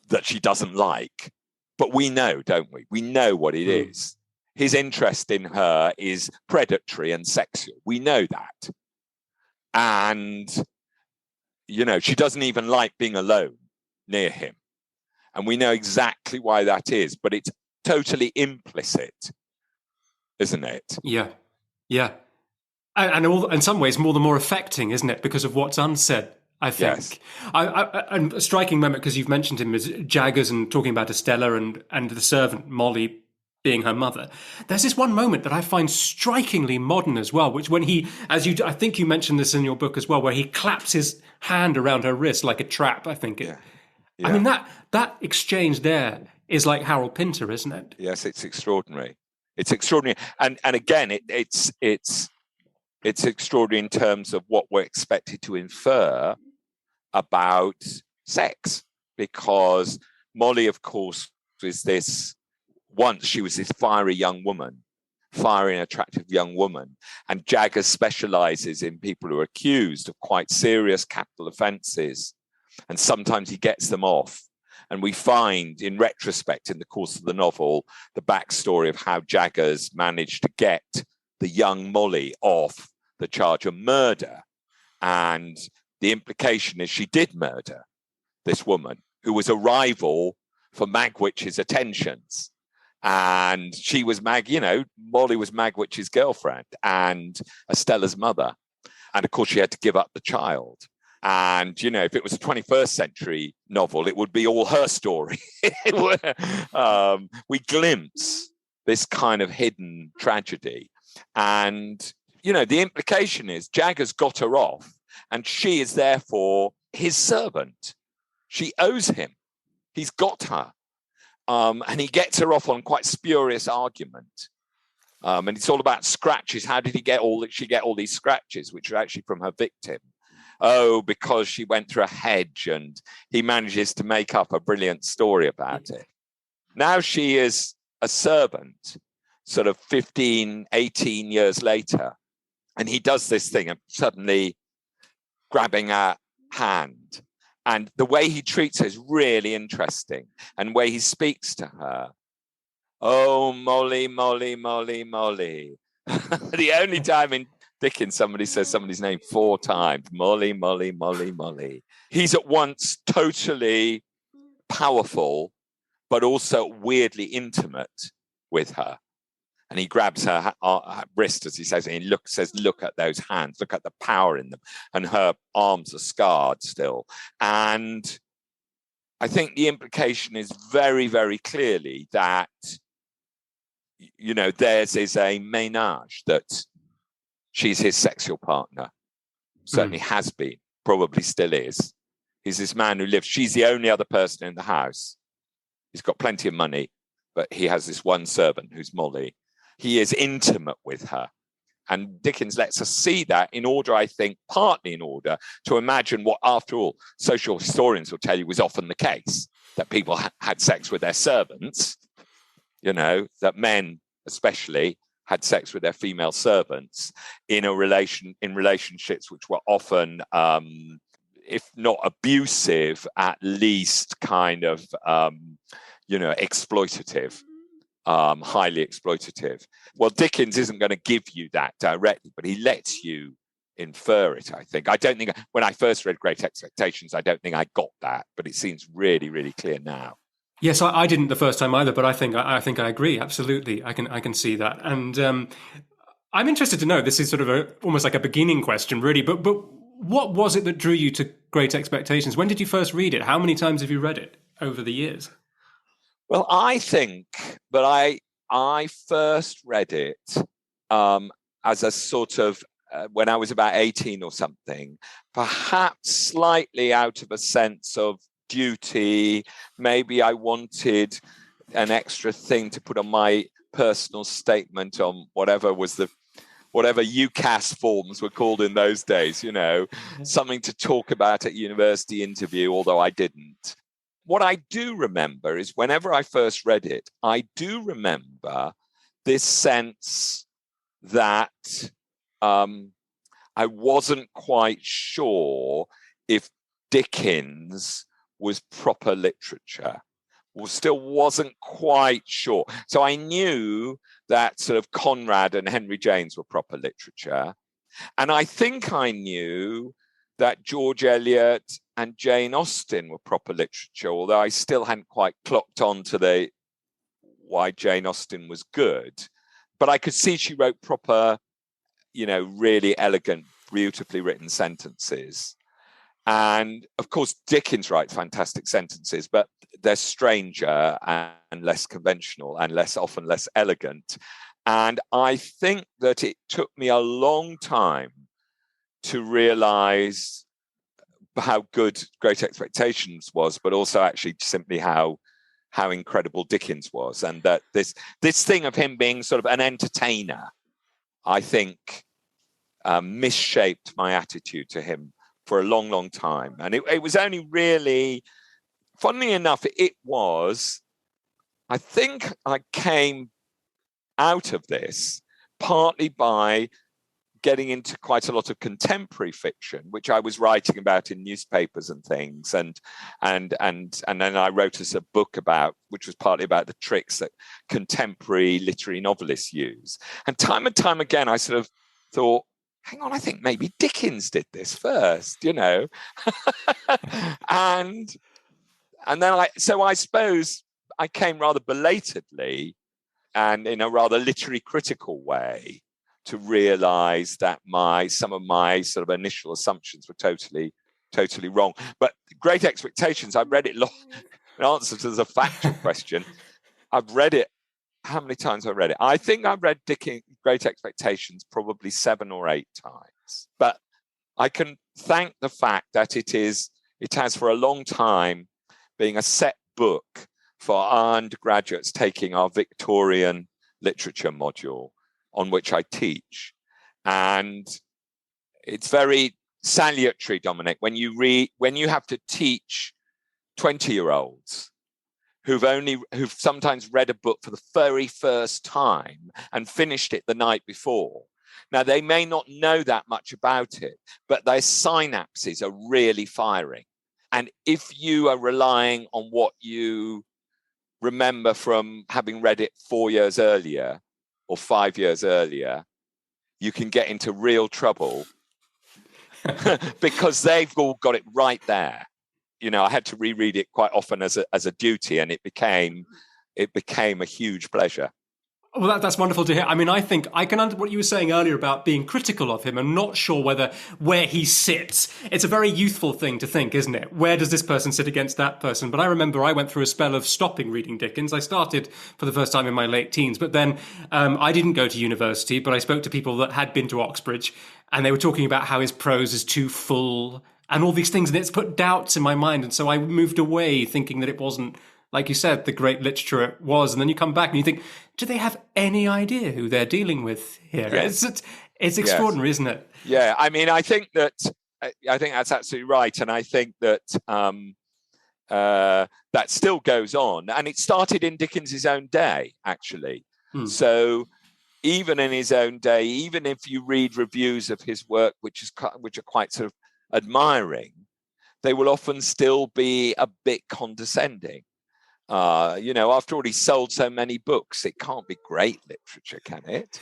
Speaker 2: that she doesn't like, but we know, don't we? We know what it is. His interest in her is predatory and sexual. We know that. And she doesn't even like being alone near him. And we know exactly why that is, but it's totally implicit, isn't it?
Speaker 1: Yeah. Yeah. And in some ways, more the more affecting, isn't it? Because of what's unsaid, I think.
Speaker 2: Yes.
Speaker 1: And a striking moment, because you've mentioned him, is Jaggers and talking about Estella and the servant, Molly, being her mother. There's this one moment that I find strikingly modern as well, which when he, I think you mentioned this in your book as well, where he claps his hand around her wrist like a trap, I think.
Speaker 2: Yeah.
Speaker 1: I mean, that exchange there is like Harold Pinter, isn't it?
Speaker 2: Yes, it's extraordinary. It's extraordinary. And again, it's extraordinary in terms of what we're expected to infer about sex, because Molly, of course, once she was this fiery and attractive young woman, and Jaggers specializes in people who are accused of quite serious capital offences, and sometimes he gets them off. And we find, in retrospect, in the course of the novel, the backstory of how Jaggers managed to get the young Molly off the charge of murder. And the implication is she did murder this woman, who was a rival for Magwitch's attentions. And she was Molly was Magwitch's girlfriend and Estella's mother. And of course, she had to give up the child. And, if it was a 21st century novel, it would be all her story. We glimpse this kind of hidden tragedy. And, the implication is Jaggers got her off, and she is therefore his servant. She owes him. He's got her. And he gets her off on quite spurious argument. And it's all about scratches. How did she get all these scratches, which are actually from her victim? oh, because she went through a hedge, and he manages to make up a brilliant story about it. Now she is a servant, sort of 15, 18 years later, and he does this thing of suddenly grabbing her hand. And the way he treats her is really interesting. And the way he speaks to her, oh, Molly, Molly, Molly, Molly. The only time in Dickens somebody says somebody's name 4 times, Molly, Molly, Molly, Molly. He's at once totally powerful, but also weirdly intimate with her. And he grabs her wrist, as he says, and he says, look at those hands, look at the power in them. And her arms are scarred still. And I think the implication is very, very clearly that, you know, theirs is a ménage, that she's his sexual partner. Certainly has been, probably still is. He's this man who lives, she's the only other person in the house. He's got plenty of money, but he has this one servant who's Molly. He is intimate with her. And Dickens lets us see that in order, I think, partly in order to imagine what, after all, social historians will tell you was often the case, that people had sex with their servants, you know, that men especially had sex with their female servants in relationships which were often, if not abusive, at least kind of, exploitative. Highly exploitative. Well, Dickens isn't going to give you that directly, but he lets you infer it, I think. I don't think, when I first read Great Expectations, I don't think I got that, but it seems really, really clear now.
Speaker 1: Yes, I didn't the first time either, but I think I agree. Absolutely. I can see that. And I'm interested to know, this is sort of almost like a beginning question, really, but what was it that drew you to Great Expectations? When did you first read it? How many times have you read it over the years?
Speaker 2: Well, I think that I first read it as a sort of, when I was about 18 or something, perhaps slightly out of a sense of duty. Maybe I wanted an extra thing to put on my personal statement on whatever UCAS forms were called in those days, you know, something to talk about at university interview, although I didn't. What I do remember is whenever I first read it, I do remember this sense that I wasn't quite sure if Dickens was proper literature, or still wasn't quite sure. So I knew that sort of Conrad and Henry James were proper literature. And I think I knew that George Eliot and Jane Austen were proper literature, although I still hadn't quite clocked on to why Jane Austen was good. But I could see she wrote proper, you know, really elegant, beautifully written sentences. And of course, Dickens writes fantastic sentences, but they're stranger and less conventional and often less elegant. And I think that it took me a long time to realize how good Great Expectations was, but also actually simply how incredible Dickens was. And that this thing of him being sort of an entertainer, I think, misshaped my attitude to him for a long, long time. And it was only really, funnily enough, I think I came out of this partly by getting into quite a lot of contemporary fiction, which I was writing about in newspapers and things. And then I wrote us a book which was partly about the tricks that contemporary literary novelists use. And time again, I sort of thought, hang on, I think maybe Dickens did this first, you know? and then I suppose I came rather belatedly and in a rather literary critical way to realize that some of my sort of initial assumptions were totally, totally wrong. But Great Expectations, I've read it long. In answer to the factual question, I've read it. How many times have I read it? I think I've read Dickens' Great Expectations probably 7 or 8 times. But I can thank the fact that it has for a long time been a set book for our undergraduates taking our Victorian literature module, on which I teach. And it's very salutary, Dominic, when you have to teach 20-year-olds who've sometimes read a book for the very first time and finished it the night before. Now, they may not know that much about it, but their synapses are really firing. And if you are relying on what you remember from having read it 4 years earlier or 5 years earlier, you can get into real trouble because they've all got it right there. I had to reread it quite often as a duty, and it became a huge pleasure.
Speaker 1: Well, that's wonderful to hear. I mean, I think I can understand what you were saying earlier about being critical of him and not sure where he sits. It's a very youthful thing to think, isn't it? Where does this person sit against that person? But I remember I went through a spell of stopping reading Dickens. I started for the first time in my late teens, but then I didn't go to university, but I spoke to people that had been to Oxbridge, and they were talking about how his prose is too full and all these things, and it's put doubts in my mind. And so I moved away thinking that it wasn't, like you said, the great literature it was. And then you come back and you think, do they have any idea who they're dealing with here?
Speaker 2: Yes.
Speaker 1: It's extraordinary,
Speaker 2: yes.
Speaker 1: Isn't it?
Speaker 2: Yeah, I mean, I think that's absolutely right. And I think that that still goes on. And it started in Dickens's own day, actually. So even in his own day, even if you read reviews of his work, which are quite sort of admiring, they will often still be a bit condescending. After all, he sold so many books, it can't be great literature, can it?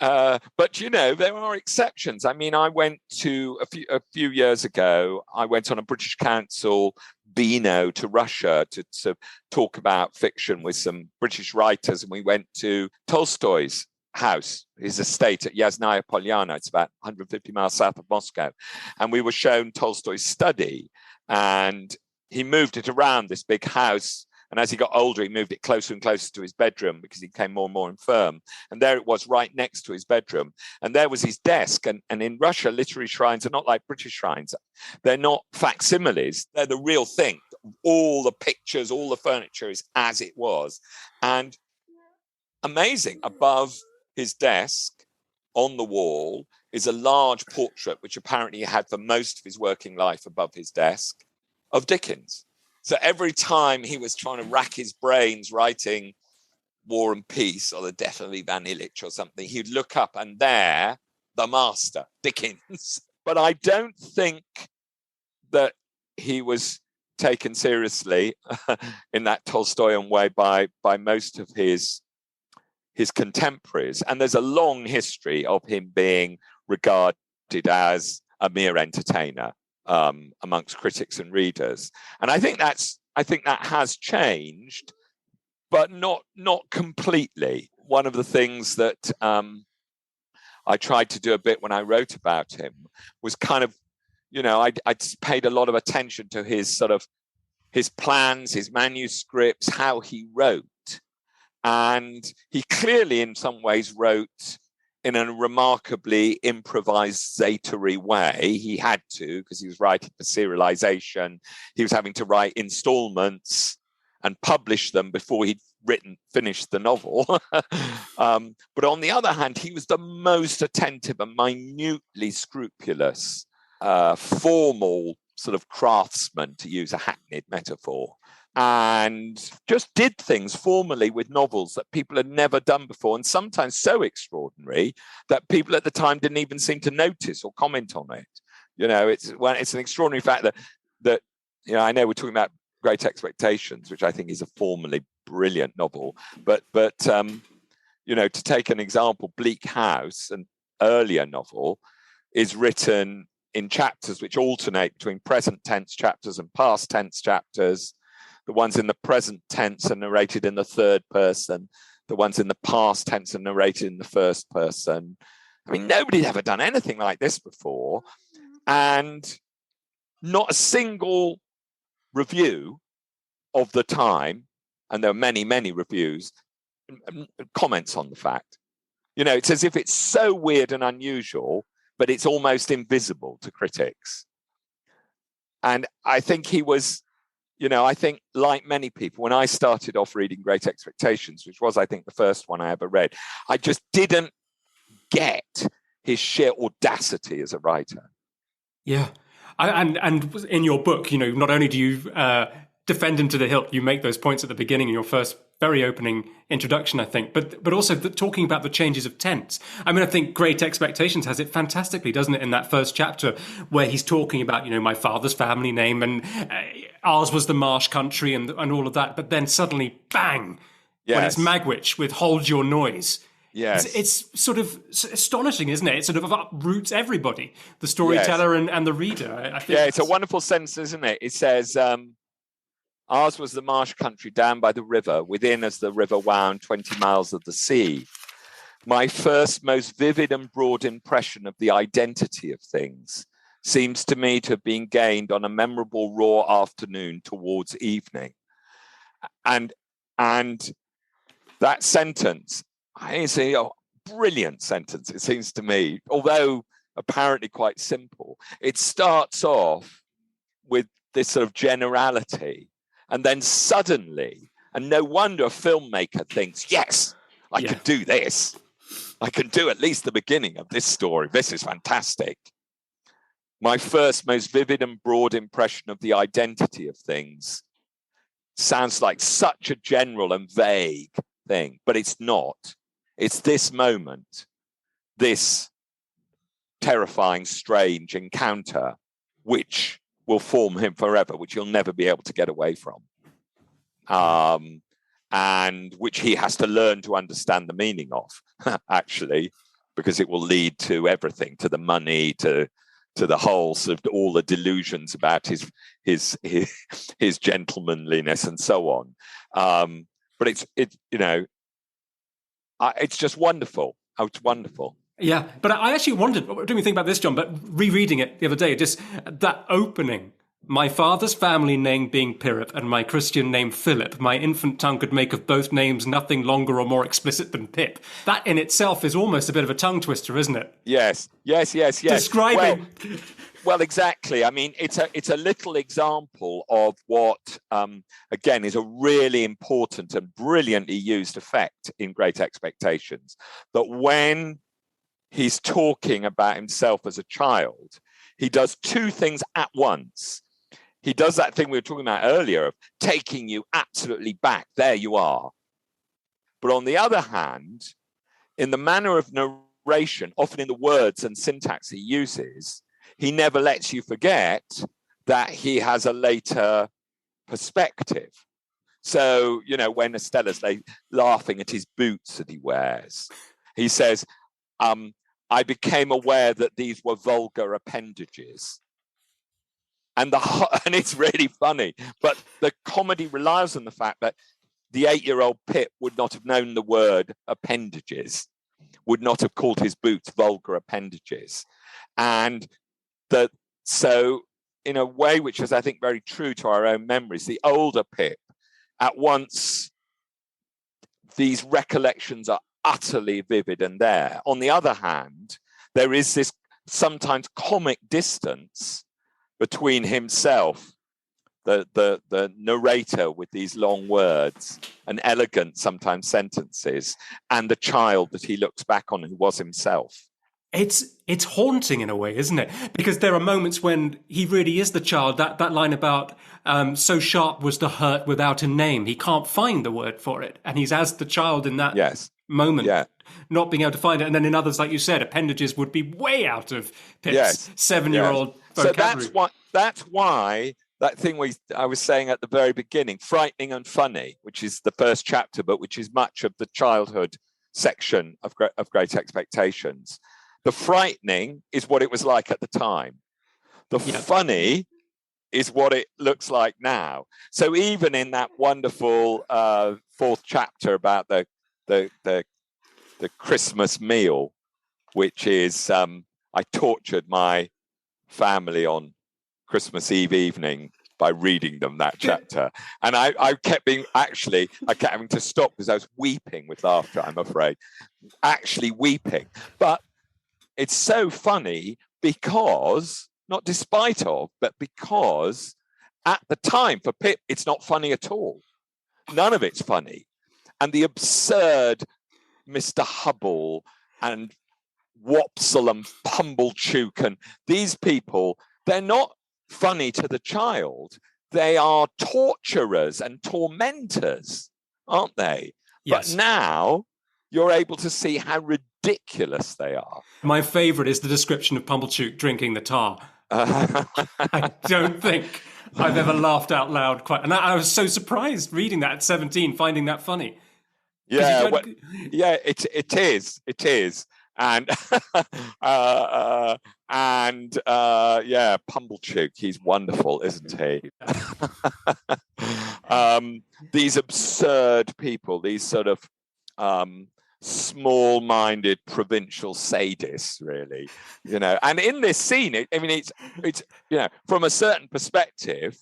Speaker 2: But there are exceptions. I mean, I went to a few years ago. I went on a British Council Beano to Russia to talk about fiction with some British writers, and we went to Tolstoy's house, his estate at Yasnaya Polyana. It's about 150 miles south of Moscow, and we were shown Tolstoy's study, and he moved it around this big house. And as he got older, he moved it closer and closer to his bedroom because he became more and more infirm. And there it was right next to his bedroom. And there was his desk. And in Russia, literary shrines are not like British shrines. They're not facsimiles. They're the real thing. All the pictures, all the furniture is as it was. And amazing, above his desk on the wall is a large portrait, which apparently he had for most of his working life above his desk, of Dickens. So every time he was trying to rack his brains writing War and Peace or the Death of Ivan Ilyich or something, he'd look up and there, the master, Dickens. But I don't think that he was taken seriously in that Tolstoyan way by most of his contemporaries. And there's a long history of him being regarded as a mere entertainer amongst critics and readers. And I think that has changed, but not completely. One of the things that I tried to do a bit when I wrote about him was kind of, I paid a lot of attention to his plans, his manuscripts, how he wrote. And he clearly in some ways wrote in a remarkably improvisatory way. He had to, because he was writing for serialization. He was having to write installments and publish them before he'd finished the novel. But on the other hand, he was the most attentive and minutely scrupulous, formal sort of craftsman, to use a hackneyed metaphor, and just did things formally with novels that people had never done before, and sometimes so extraordinary that people at the time didn't even seem to notice or comment on it. It's an extraordinary fact that I know we're talking about Great Expectations, which I think is a formally brilliant novel, but to take an example, Bleak House, an earlier novel, is written in chapters which alternate between present tense chapters and past tense chapters. The ones in the present tense are narrated in the third person. The ones in the past tense are narrated in the first person. I mean, nobody'd ever done anything like this before. And not a single review of the time, and there are many, many reviews, comments on the fact. It's as if it's so weird and unusual, but it's almost invisible to critics. And I think he was, I think like many people, when I started off reading Great Expectations, which was, I think, the first one I ever read, I just didn't get his sheer audacity as a writer.
Speaker 1: Yeah. And in your book, not only do you defend him to the hilt, you make those points at the beginning in your first very opening introduction, I think, but also talking about the changes of tense. I mean, I think Great Expectations has it fantastically, doesn't it, in that first chapter where he's talking about, my father's family name and ours was the marsh country and all of that, but then suddenly, bang, when it's Magwitch with Hold Your Noise.
Speaker 2: Yes.
Speaker 1: It's sort of astonishing, isn't it? It sort of uproots everybody, the storyteller and the reader. I think
Speaker 2: it's a wonderful sentence, isn't it? It says, ours was the marsh country down by the river, within as the river wound 20 miles of the sea. My first, most vivid and broad impression of the identity of things seems to me to have been gained on a memorable raw afternoon towards evening. And that sentence, it's a brilliant sentence, it seems to me, although apparently quite simple. It starts off with this sort of generality, and then suddenly, and no wonder a filmmaker thinks, yes, I could do this. I can do at least the beginning of this story. This is fantastic. My first, most vivid and broad impression of the identity of things sounds like such a general and vague thing, but it's not. It's this moment, this terrifying, strange encounter, which will form him forever, which he'll never be able to get away from, and which he has to learn to understand the meaning of, actually, because it will lead to everything, to the money, to the whole sort of all the delusions about his gentlemanliness and so on. But it's just wonderful. Oh, it's wonderful.
Speaker 1: Yeah, but I actually wondered, what do you think about this, John? But rereading it the other day, just that opening, my father's family name being Pirrip and my Christian name Philip, my infant tongue could make of both names nothing longer or more explicit than Pip. That in itself is almost a bit of a tongue twister, isn't it?
Speaker 2: Yes.
Speaker 1: Describing...
Speaker 2: Well, exactly. I mean, it's a little example of what, again, is a really important and brilliantly used effect in Great Expectations. That when he's talking about himself as a child, he does two things at once. He does that thing we were talking about earlier of taking you absolutely back. There you are. But on the other hand, in the manner of narration, often in the words and syntax he uses, he never lets you forget that he has a later perspective. So, when Estella's laughing at his boots that he wears, he says, I became aware that these were vulgar appendages. And it's really funny. But the comedy relies on the fact that the 8-year-old Pip would not have known the word appendages, would not have called his boots vulgar appendages. And so in a way which is, I think, very true to our own memories, the older Pip, at once, these recollections are utterly vivid and there. On the other hand, there is this sometimes comic distance between himself, the narrator with these long words and elegant sometimes sentences, and the child that he looks back on who was himself.
Speaker 1: It's haunting in a way, isn't it? Because there are moments when he really is the child. That line about so sharp was the hurt without a name. He can't find the word for it. And he's as the child in that moment, not being able to find it. And then in others, like you said, appendages would be way out of Pip's 7-year-old vocabulary.
Speaker 2: So that's why that thing I was saying at the very beginning, frightening and funny, which is the first chapter, but which is much of the childhood section of Great Expectations. The frightening is what it was like at the time. The funny is what it looks like now. So even in that wonderful fourth chapter about the Christmas meal, which is I tortured my family on Christmas Eve evening by reading them that chapter. And I kept having to stop because I was weeping with laughter, I'm afraid. Actually weeping. But it's so funny because, not despite of, but because at the time for Pip, it's not funny at all. None of it's funny. And the absurd Mr. Hubble and Wopsle and Pumblechook and these people, they're not funny to the child. They are torturers and tormentors, aren't they?
Speaker 1: Yes.
Speaker 2: But now you're able to see how ridiculous they are.
Speaker 1: My favourite is the description of Pumblechook drinking the tar. I don't think I've ever laughed out loud quite. And I was so surprised reading that at 17, finding that funny.
Speaker 2: Yeah, it is. And Pumblechook, he's wonderful, isn't he? These absurd people, these sort of small-minded provincial sadists, really, And in this scene, it's from a certain perspective,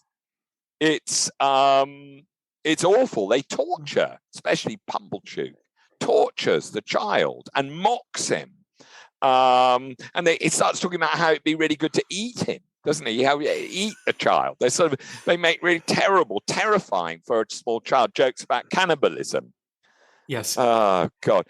Speaker 2: it's awful. They torture, especially Pumblechook, tortures the child and mocks him. And it starts talking about how it'd be really good to eat him, doesn't he? How you eat a child. They make really terrifying for a small child jokes about cannibalism.
Speaker 1: Yes.
Speaker 2: Oh, God.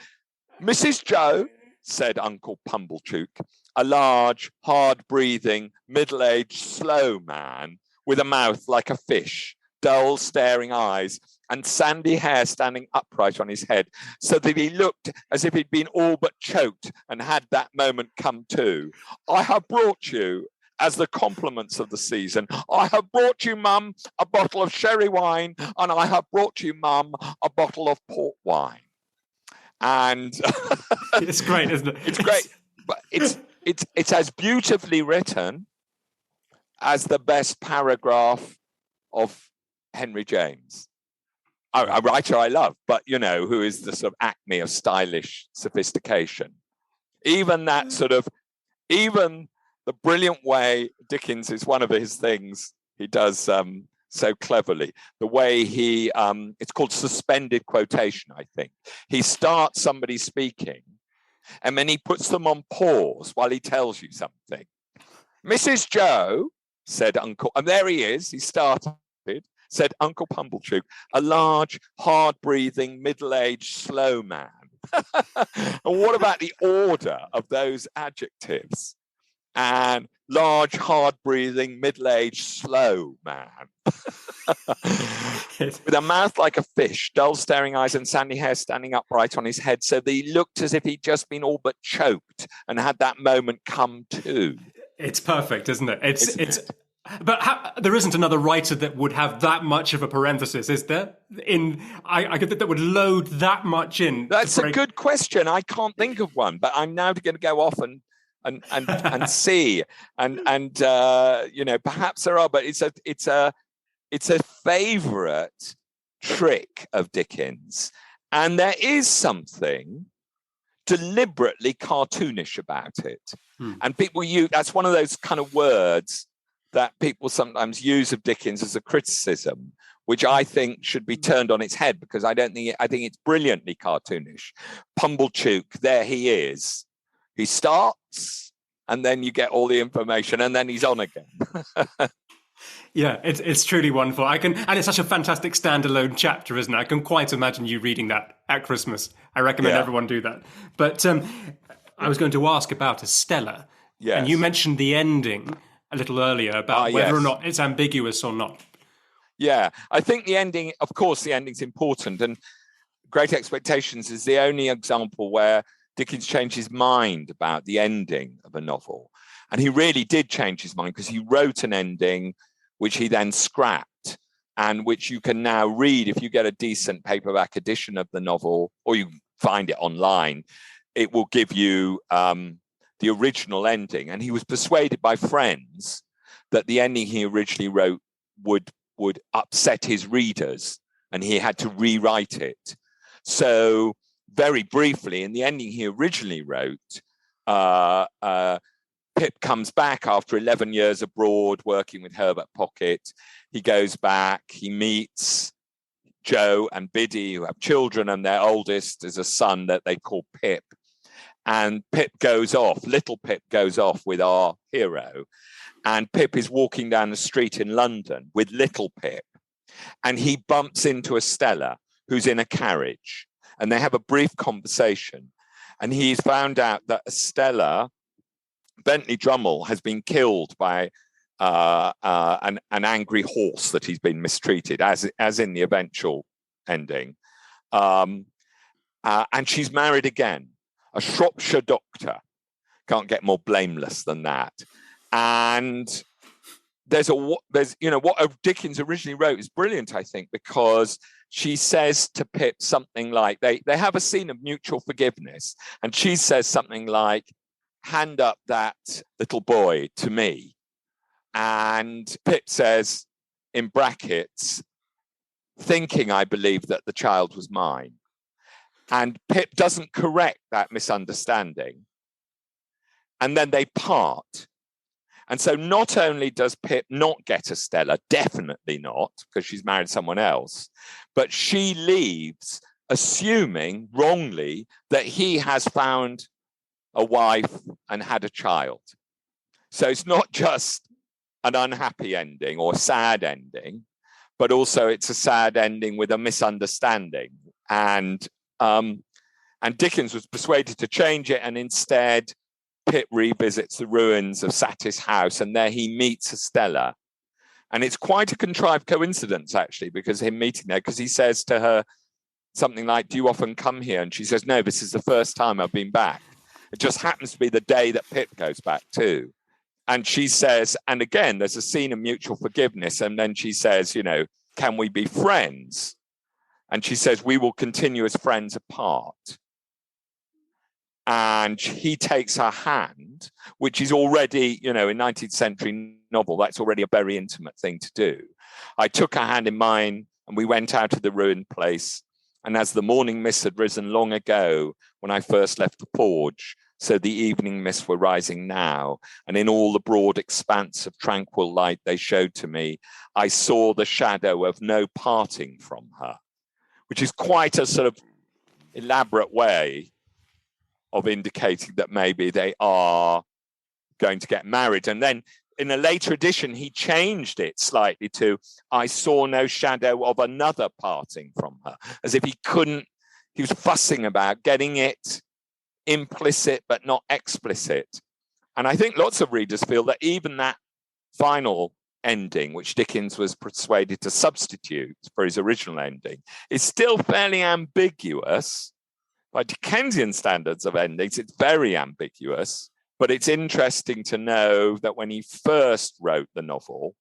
Speaker 2: Mrs. Joe, said Uncle Pumblechook, a large, hard-breathing, middle-aged, slow man with a mouth like a fish, dull, staring eyes, and sandy hair standing upright on his head, so that he looked as if he'd been all but choked and had that moment come to. I have brought you, as the compliments of the season, I have brought you, Mum, a bottle of sherry wine, and I have brought you, Mum, a bottle of port wine. And
Speaker 1: it's great, isn't it?
Speaker 2: It's great, but it's as beautifully written as the best paragraph of Henry James. A writer I love, but who is the sort of acme of stylish sophistication. Even the brilliant way Dickens is one of his things he does so cleverly. The way he, it's called suspended quotation, I think. He starts somebody speaking and then he puts them on pause while he tells you something. Mrs. Joe, said Uncle, and there he is, he started, said Uncle Pumblechook, a large, hard-breathing, middle-aged, slow man. And what about the order of those adjectives? And large, hard-breathing, middle-aged, slow man. With a mouth like a fish, dull staring eyes and sandy hair standing upright on his head, so that he looked as if he'd just been all but choked and had that moment come to.
Speaker 1: It's perfect, isn't it? It's But there isn't another writer that would have that much of a parenthesis, is there? I could think that would load that much in.
Speaker 2: That's a good question. I can't think of one, but I'm now going to go off and see, and perhaps there are, but it's a favourite trick of Dickens, and there is something deliberately cartoonish about it, and people use that's one of those kind of words that people sometimes use of Dickens as a criticism, which I think should be turned on its head, because I think it's brilliantly cartoonish. Pumblechook, there he is. He starts, and then you get all the information, and then he's on again.
Speaker 1: Yeah, it's truly wonderful. And it's such a fantastic standalone chapter, isn't it? I can quite imagine you reading that at Christmas. I recommend everyone do that. But I was going to ask about Estella. Yes. And you mentioned the ending a little earlier about whether or not it's ambiguous or not.
Speaker 2: Yeah, I think the ending, of course, the ending's important. And Great Expectations is the only example where Dickens changed his mind about the ending of a novel. And he really did change his mind, because he wrote an ending which he then scrapped, and which you can now read if you get a decent paperback edition of the novel, or you find it online. It will give you the original ending. And he was persuaded by friends that the ending he originally wrote would upset his readers, and he had to rewrite it. So very briefly, in the ending he originally wrote, Pip comes back after 11 years abroad working with Herbert Pocket. He goes back, he meets Joe and Biddy, who have children, and their oldest is a son that they call Pip. And Pip goes off, little Pip goes off with our hero. And Pip is walking down the street in London with little Pip. And he bumps into Estella, who's in a carriage. And they have a brief conversation. and he's found out that Estella Bentley Drummle has been killed by an angry horse that he's been mistreated, as in the eventual ending. And she's married again, a Shropshire doctor. Can't get more blameless than that. And there's what Dickens originally wrote is brilliant, I think, because she says to Pip something like, they have a scene of mutual forgiveness, and she says something like, hand up that little boy to me. And Pip says, in brackets, thinking, I believe, that the child was mine. And Pip doesn't correct that misunderstanding. And then they part. And so not only does Pip not get Estella, definitely not, because she's married someone else, but she leaves assuming wrongly that he has found a wife and had a child. So it's not just an unhappy ending or sad ending, but also it's a sad ending with a misunderstanding. And Dickens was persuaded to change it, and instead Pip revisits the ruins of Satis House, and there he meets Estella. And it's quite a contrived coincidence, actually, because him meeting there, because he says to her something like, do you often come here? And she says, no, this is the first time I've been back. It just happens to be the day that Pip goes back too. And she says, and again, there's a scene of mutual forgiveness. And then she says, can we be friends? And she says, we will continue as friends apart. And he takes her hand, which is already, in 19th century novel, that's already a very intimate thing to do. I took her hand in mine and we went out of the ruined place. And as the morning mist had risen long ago, when I first left the forge, so the evening mists were rising now. And in all the broad expanse of tranquil light they showed to me, I saw the shadow of no parting from her, which is quite a sort of elaborate way of indicating that maybe they are going to get married. And then in a later edition, he changed it slightly to, I saw no shadow of another parting from her, as if he was fussing about getting it implicit but not explicit. And I think lots of readers feel that even that final ending, which Dickens was persuaded to substitute for his original ending, is still fairly ambiguous. By Dickensian standards of endings, it's very ambiguous, but it's interesting to know that when he first wrote the novel,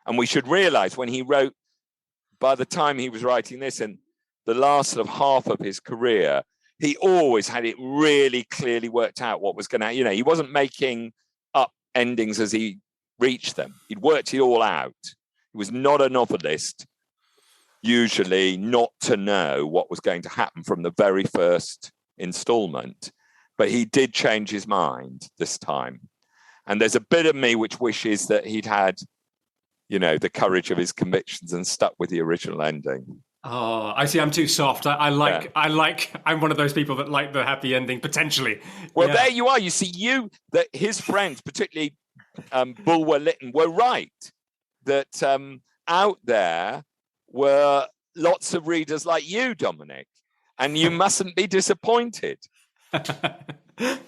Speaker 2: and we should realize when he wrote, by the time he was writing this in the last sort of half of his career, he always had it really clearly worked out what was going to, he wasn't making up endings as he reached them. He'd worked it all out. He was not a novelist, usually not to know what was going to happen from the very first installment, but he did change his mind this time. And there's a bit of me which wishes that he'd had, the courage of his convictions and stuck with the original ending.
Speaker 1: Oh, I see. I'm too soft. I'm one of those people that like the happy ending, potentially.
Speaker 2: Well, there you are. You see, that his friends, particularly Bulwer Lytton, were right. That out there were lots of readers like you, Dominic, and you mustn't be disappointed.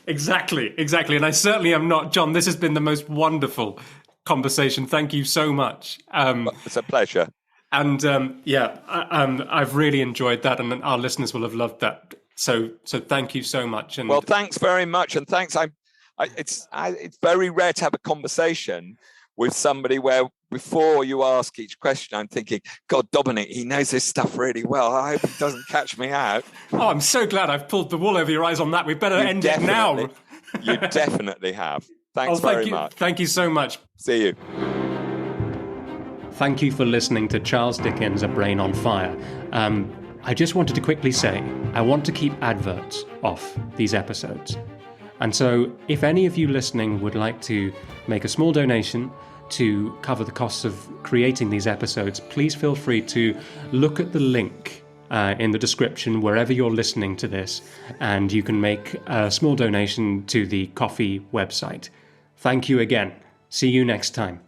Speaker 1: Exactly. And I certainly am not. John, this has been the most wonderful conversation. Thank you so much.
Speaker 2: It's a pleasure.
Speaker 1: And I've really enjoyed that, and our listeners will have loved that. So thank you so much. And
Speaker 2: well, thanks very much, and thanks. It's very rare to have a conversation with somebody where before you ask each question, I'm thinking, God, Dominic, he knows this stuff really well. I hope he doesn't catch me out.
Speaker 1: Oh, I'm so glad I've pulled the wool over your eyes on that. We better end it now.
Speaker 2: You definitely have. Thanks very much.
Speaker 1: Thank you so much.
Speaker 2: See you.
Speaker 1: Thank you for listening to Charles Dickens' A Brain on Fire. I just wanted to quickly say, I want to keep adverts off these episodes. And so if any of you listening would like to make a small donation to cover the costs of creating these episodes, please feel free to look at the link in the description wherever you're listening to this, and you can make a small donation to the Ko-fi website. Thank you again. See you next time.